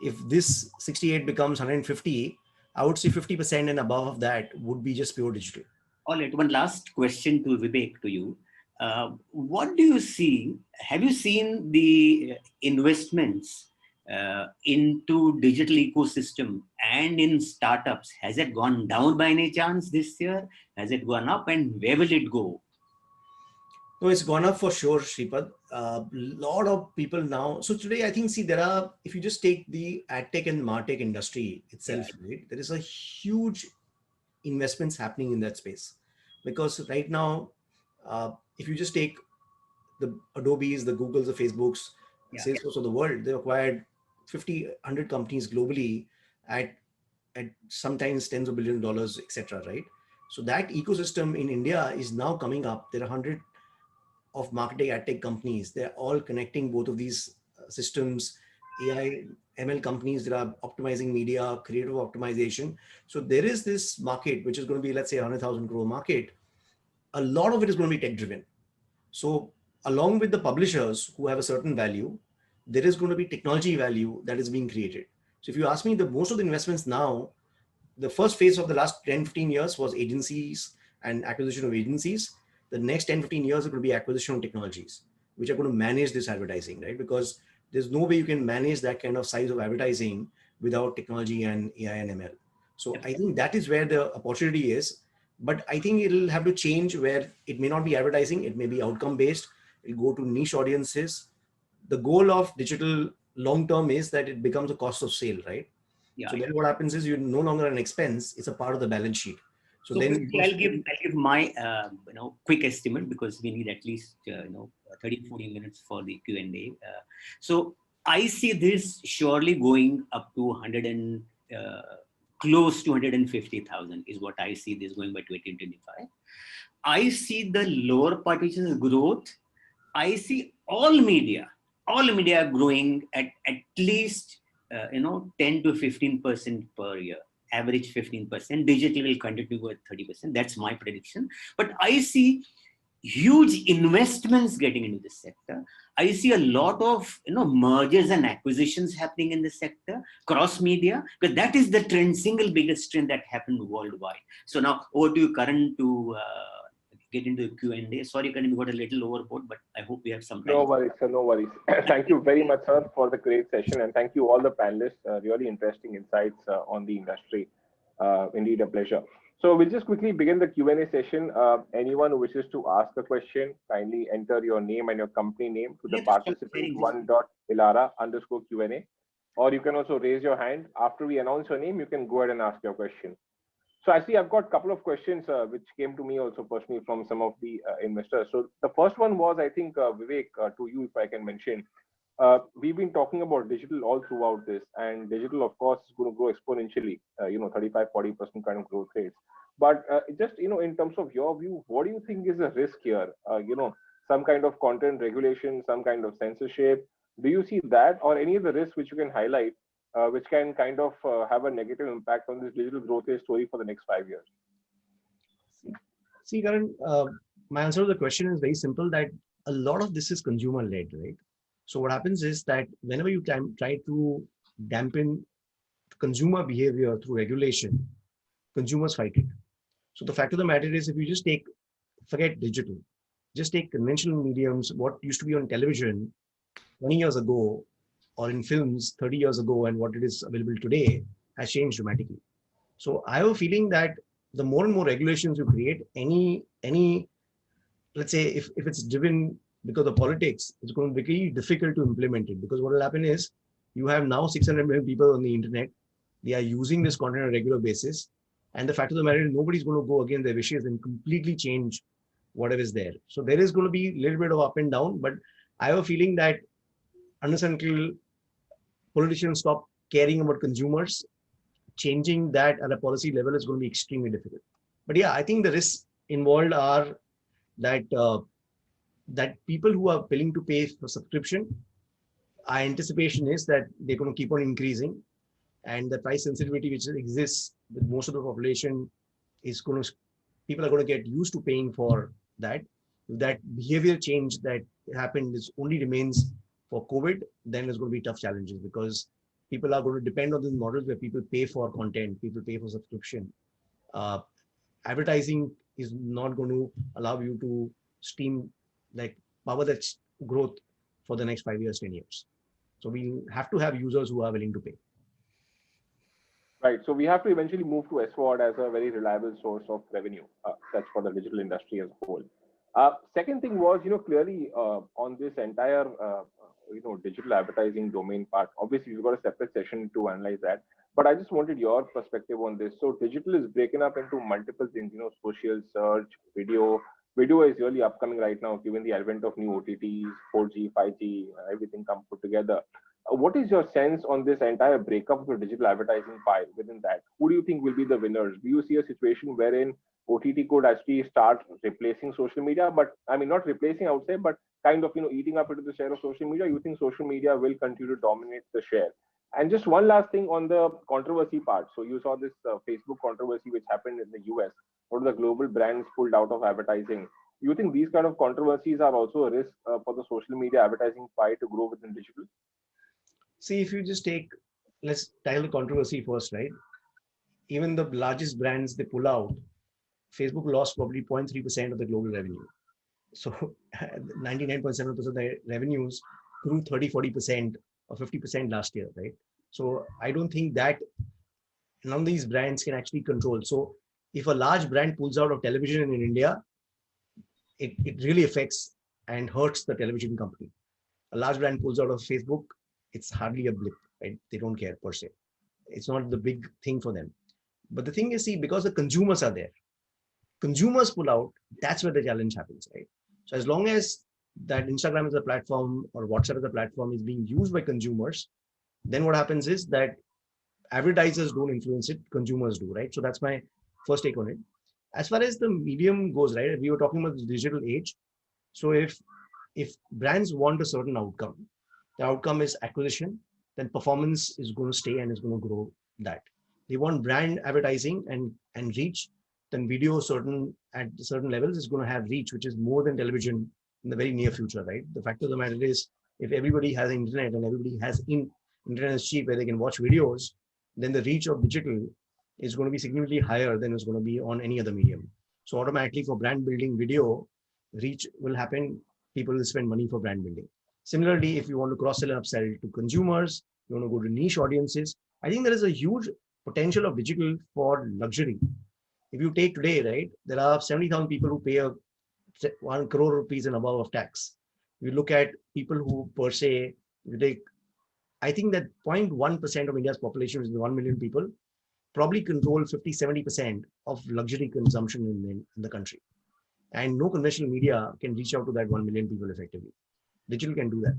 Speaker 7: If this 68 becomes 150, I would say 50% and above of that would be just pure digital.
Speaker 6: All right, one last question to Vivek, to you. What do you see? Have you seen the investments into digital ecosystem and in startups? Has it gone down by any chance this year? Has it gone up, and where will it go?
Speaker 7: No, it's gone up for sure, Shripad. A lot of people now. So today, I think, there are, if you just take the AdTech and MarTech industry itself, right, there is a huge investments happening in that space. Because right now, if you just take the Adobes, the Googles, the Facebooks, the Salesforce of the world, they acquired 50, 100 companies globally at sometimes tens of $billions, etc. Right? So that ecosystem in India is now coming up. There are 100 of marketing ad tech companies. They're all connecting both of these systems, AI, ML companies that are optimizing media, creative optimization. So there is this market, which is going to be, let's say, 100,000 crore market. A lot of it is going to be tech driven. So along with the publishers who have a certain value, there is going to be technology value that is being created. So if you ask me, the most of the investments now, the first phase of the last 10, 15 years was agencies and acquisition of agencies. The next 10, 15 years, it will be acquisition of technologies, which are going to manage this advertising, right? Because there's no way you can manage that kind of size of advertising without technology and AI and ML. So I think that is where the opportunity is. But I think it'll have to change where it may not be advertising, it may be outcome based, it'll go to niche audiences. The goal of digital long term is that it becomes a cost of sale, right?
Speaker 6: Yeah,
Speaker 7: So then what happens is you're no longer an expense, it's a part of the balance sheet. So then
Speaker 6: I'll give my quick estimate, because we need at least 30-40 minutes for the Q&A. So I see this surely going up to 100 and close to 150,000 is what I see this going by 2025. I see the lower part, which is growth. I see all media growing at least 10 to 15% per year, average 15%. Digital will continue to go at 30%. That's my prediction. But I see huge investments getting into this sector. I see a lot of mergers and acquisitions happening in this sector, cross media, because that is the trend, single biggest trend that happened worldwide. So now over to you, Karan, to get into the Q&A. Sorry, Karan, we got a little overboard, but I hope we have some time.
Speaker 1: No worries, sir. No worries. Thank you very much, sir, for the great session, and thank you all the panelists. Really interesting insights on the industry. Indeed, a pleasure. So we'll just quickly begin the Q&A session. Anyone who wishes to ask a question, kindly enter your name and your company name to the participant1.elara_Q&A. Or you can also raise your hand. After we announce your name, you can go ahead and ask your question. So I see I've got a couple of questions which came to me also personally from some of the investors. So the first one was, I think, Vivek, to you, if I can mention. We've been talking about digital all throughout this, and digital, of course, is going to grow exponentially, 35-40% kind of growth rates. But just, in terms of your view, what do you think is the risk here? Some kind of content regulation, some kind of censorship. Do you see that, or any of the risks which you can highlight, which can kind of have a negative impact on this digital growth rate story for the next 5 years?
Speaker 7: See, Karan, my answer to the question is very simple, that a lot of this is consumer led, right? So what happens is that whenever you try to dampen consumer behavior through regulation, consumers fight it. So the fact of the matter is, if you just forget digital, just take conventional mediums, what used to be on television 20 years ago, or in films 30 years ago, and what it is available today has changed dramatically. So I have a feeling that the more and more regulations you create, any let's say if it's driven because of politics, it's going to be very difficult to implement it, because what will happen is you have now 600 million people on the internet. They are using this content on a regular basis. And the fact of the matter is, nobody's going to go against their wishes and completely change whatever is there. So there is going to be a little bit of up and down, but I have a feeling that unless until politicians stop caring about consumers, changing that at a policy level is going to be extremely difficult. But yeah, I think the risks involved are that that people who are willing to pay for subscription, our anticipation is that they're going to keep on increasing, and the price sensitivity which exists with most of the population is going to, people are going to get used to paying for that. If that behavior change that happened is only remains for COVID, then there's going to be tough challenges, because people are going to depend on these models where people pay for content, people pay for subscription. Advertising is not going to allow you to power that growth for the next 5 years, 10 years. So we have to have users who are willing to pay.
Speaker 1: Right. So we have to eventually move to SVOD as a very reliable source of revenue. That's for the digital industry as a whole. Second thing was, clearly on this entire, digital advertising domain part, obviously we've got a separate session to analyze that. But I just wanted your perspective on this. So digital is breaking up into multiple things, social, search, video. Video is really upcoming right now, given the advent of new OTTs, 4G, 5G, everything come put together. What is your sense on this entire breakup of the digital advertising pie within that? Who do you think will be the winners? Do you see a situation wherein OTT could actually start replacing social media, but I mean, not replacing, I would say, but kind of, eating up into the share of social media? You think social media will continue to dominate the share? And just one last thing on the controversy part. So you saw this Facebook controversy which happened in the US. One of the global brands pulled out of advertising. You think these kind of controversies are also a risk for the social media advertising pie to grow within digital?
Speaker 7: See, if you just take, let's tackle the controversy first, right? Even the largest brands, they pull out. Facebook lost probably 0.3% of the global revenue. So 99.7% of the revenues grew 30, 40% or 50% last year, right? So I don't think that none of these brands can actually control. So if a large brand pulls out of television in India, it really affects and hurts the television company. A large brand pulls out of Facebook, it's hardly a blip, right? They don't care per se. It's not the big thing for them. But the thing is, see, because the consumers are there, consumers pull out, that's where the challenge happens, right? So as long as that Instagram as a platform or WhatsApp as a platform is being used by consumers, then what happens is that advertisers don't influence it, consumers do, right? So that's my first take on it. As far as the medium goes, right, we were talking about the digital age. So if brands want a certain outcome, the outcome is acquisition, then performance is going to stay and is going to grow that. They want brand advertising and reach, then video at certain levels is going to have reach, which is more than television in the very near future, right? The fact of the matter is, if everybody has internet and everybody has internet is cheap where they can watch videos, then the reach of digital is going to be significantly higher than it's going to be on any other medium. So automatically for brand building, video reach will happen. People will spend money for brand building. Similarly, if you want to cross-sell and upsell to consumers, you want to go to niche audiences, I think there is a huge potential of digital for luxury. If you take today, right, there are 70,000 people who pay 1 crore rupees and above of tax. You look at people who per se, you take, I think that 0.1% of India's population, which is 1 million people, probably control 50, 70% of luxury consumption in the country. And no conventional media can reach out to that 1 million people effectively. Digital can do that.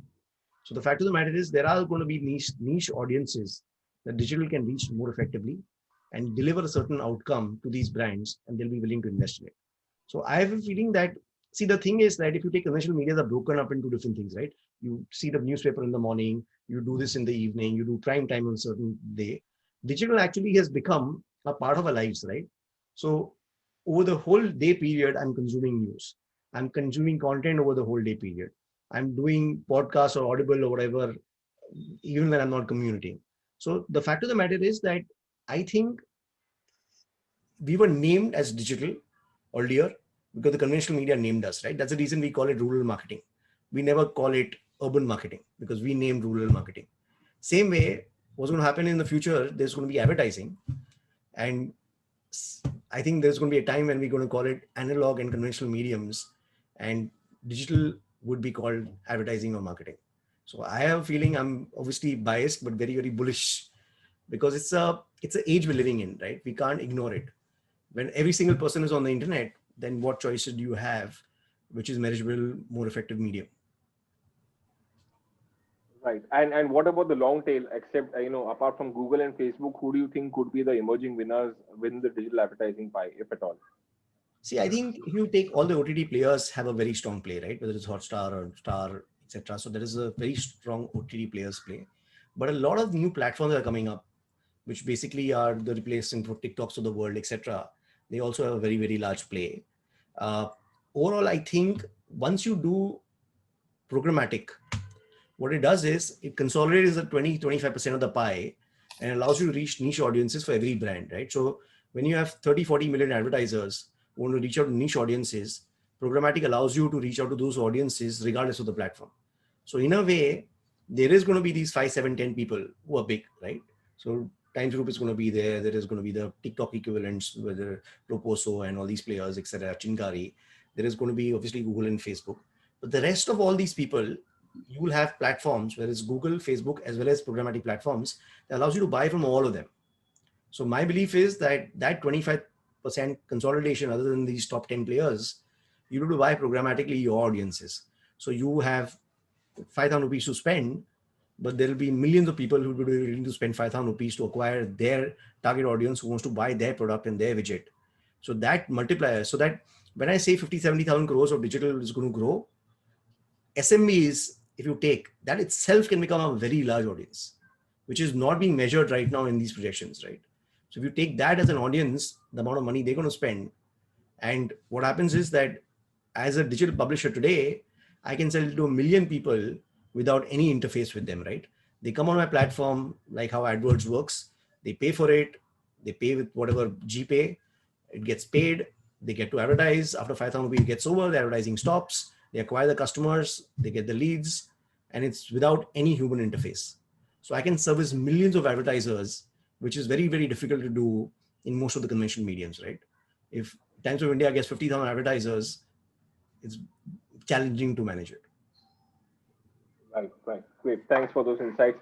Speaker 7: So the fact of the matter is there are going to be niche audiences that digital can reach more effectively and deliver a certain outcome to these brands, and they'll be willing to invest in it. So I have a feeling that, see, the thing is that if you take conventional media, they're broken up into different things, right? You see the newspaper in the morning, you do this in the evening, you do prime time on a certain day. Digital actually has become a part of our lives, right? So over the whole day period, I'm consuming news. I'm consuming content over the whole day period. I'm doing podcasts or Audible or whatever, even when I'm not communicating. So the fact of the matter is that I think we were named as digital earlier because the conventional media named us, right? That's the reason we call it rural marketing. We never call it urban marketing because we named rural marketing. Same way, what's going to happen in the future, there's going to be advertising. And I think there's going to be a time when we're going to call it analog and conventional mediums, and digital would be called advertising or marketing. So I have a feeling, I'm obviously biased, but very, very bullish because it's an age we're living in, right? We can't ignore it. When every single person is on the internet, then what choices do you have, which is measurable, more effective medium?
Speaker 1: Right. And what about the long tail? Except apart from Google and Facebook, who do you think could be the emerging winners within the digital advertising pie, if at all?
Speaker 7: See, I think if you take all the OTT players have a very strong play, right? Whether it's Hotstar or Star, etc. So there is a very strong OTT players play, but a lot of new platforms are coming up, which basically are the replacement for TikToks of the world, etc. They also have a very, very large play. Overall, I think once you do programmatic, what it does is it consolidates the 20-25% of the pie and allows you to reach niche audiences for every brand, right? So when you have 30-40 million advertisers who want to reach out to niche audiences, programmatic allows you to reach out to those audiences regardless of the platform. So in a way, there is going to be these 5, 7, 10 people who are big, right? So Times Group is going to be there. There is going to be the TikTok equivalents, whether Proposo and all these players, etc. Chingari. There is going to be obviously Google and Facebook. But the rest of all these people, you will have platforms, whether it's Google, Facebook, as well as programmatic platforms that allows you to buy from all of them. So my belief is that 25% consolidation, other than these top 10 players, you need to buy programmatically your audiences. So you have 5,000 rupees to spend, but there will be millions of people who will be willing to spend 5,000 rupees to acquire their target audience who wants to buy their product and their widget. So that multiplier, so that when I say 50, 70,000 crores of digital is going to grow, SMEs, if you take that itself can become a very large audience, which is not being measured right now in these projections, right? So if you take that as an audience, the amount of money they're going to spend, and what happens is that as a digital publisher today, I can sell to 1 million people without any interface with them, right? They come on my platform, like how AdWords works. They pay for it. They pay with whatever GPay. It gets paid. They get to advertise. After 5,000 rupees gets over, the advertising stops. They acquire the customers. They get the leads. And it's without any human interface. So I can service millions of advertisers, which is very, very difficult to do in most of the conventional mediums, right? If Times of India gets 50,000 advertisers, it's challenging to manage it.
Speaker 1: Right, right. Great. Thanks for those insights.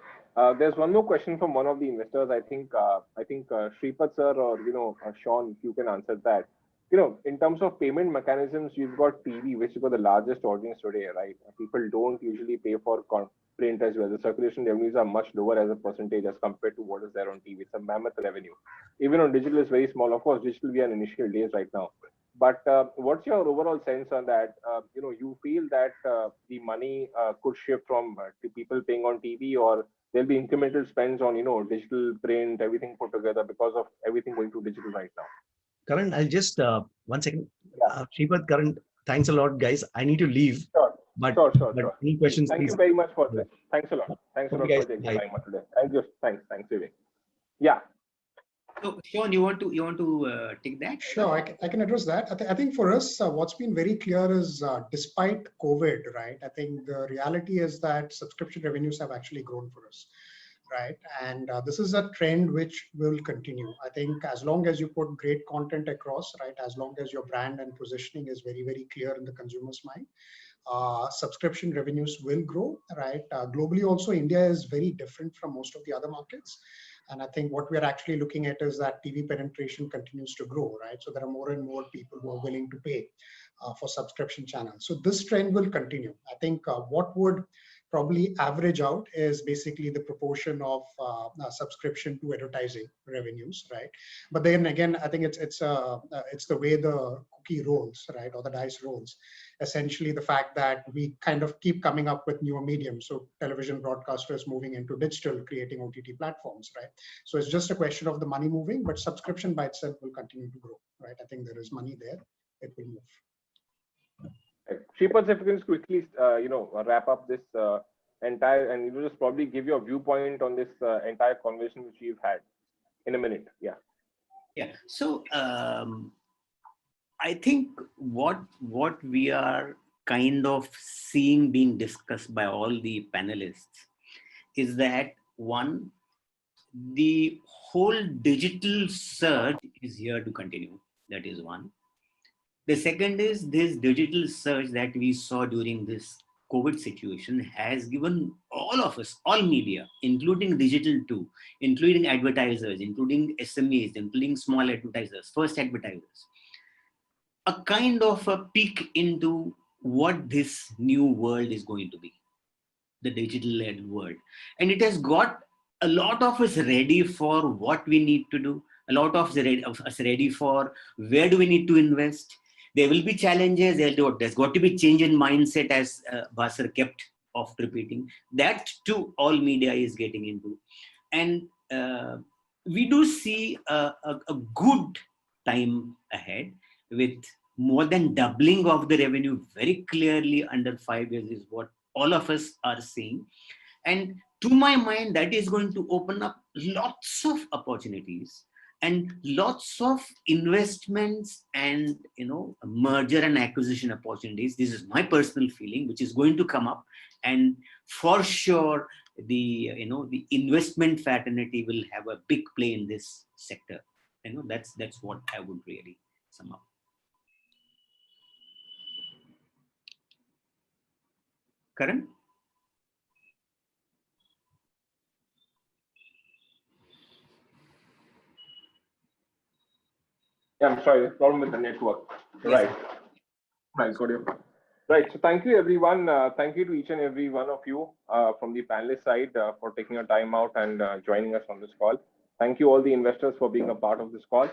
Speaker 1: There's one more question from one of the investors. I think Sripat sir or Sean, if you can answer that. In terms of payment mechanisms, you've got TV, which has got the largest audience today, right? People don't usually pay for print as well. The circulation revenues are much lower as a percentage as compared to what is there on TV. It's a mammoth revenue. Even on digital, is very small. Of course, digital we are in initial days right now. But what's your overall sense on that? You feel that the money could shift from to people paying on TV, or there'll be incremental spends on digital, print, everything put together because of everything going to digital right now.
Speaker 7: Karan, I'll just 1 second.
Speaker 1: Yeah.
Speaker 7: Sripat, Karan, thanks a lot, guys. I need to leave.
Speaker 1: Sure.
Speaker 7: But,
Speaker 1: Sure.
Speaker 7: Any questions?
Speaker 1: Thank
Speaker 7: please.
Speaker 1: you very much for this. Thanks a lot. Thanks a lot
Speaker 7: guys.
Speaker 1: for taking
Speaker 7: Bye.
Speaker 1: time out today. Thank you. Thanks, Vivek. Yeah.
Speaker 6: So, Sean, you want to take that?
Speaker 5: Sure, I can address that. I think for us, what's been very clear is despite COVID, right? I think the reality is that subscription revenues have actually grown for us, right? And this is a trend which will continue. I think as long as you put great content across, right? As long as your brand and positioning is very, very clear in the consumer's mind, subscription revenues will grow, right? Globally also, India is very different from most of the other markets. And I think what we're actually looking at is that TV penetration continues to grow, right? So there are more and more people who are willing to pay for subscription channels. So this trend will continue. I think what would probably average out is basically the proportion of subscription to advertising revenues, right? But then again, I think it's the way the cookie rolls, right, or the dice rolls. Essentially, the fact that we kind of keep coming up with newer mediums. So television broadcasters moving into digital, creating OTT platforms, right? So it's just a question of the money moving, but subscription by itself will continue to grow, right? I think there is money there; it will move.
Speaker 1: Sripat, if you can just quickly, wrap up this entire, and just probably give your viewpoint on this entire conversation which we've had in a minute. Yeah.
Speaker 6: Yeah. So I think what we are kind of seeing being discussed by all the panelists is that one, the whole digital surge is here to continue. That is one. The second is this digital surge that we saw during this COVID situation has given all of us, all media, including digital too, including advertisers, including SMEs, including small advertisers, first advertisers, a kind of a peek into what this new world is going to be, the digital-led world. And it has got a lot of us ready for what we need to do, a lot of us ready for where do we need to invest. There will be challenges. There's got to be change in mindset, as Basar kept oft repeating. That too, all media is getting into. And we do see a good time ahead with more than doubling of the revenue very clearly under 5 years is what all of us are seeing. And to my mind, that is going to open up lots of opportunities and lots of investments and merger and acquisition opportunities. This is my personal feeling, which is going to come up, and for sure the investment fraternity will have a big play in this sector. That's what I would really sum up. Karan?
Speaker 1: Yeah, I'm sorry, problem with the network.
Speaker 6: Yes.
Speaker 1: Right, got you. Right, so thank you everyone. Thank you to each and every one of you from the panelist side for taking your time out and joining us on this call. Thank you all the investors for being a part of this call.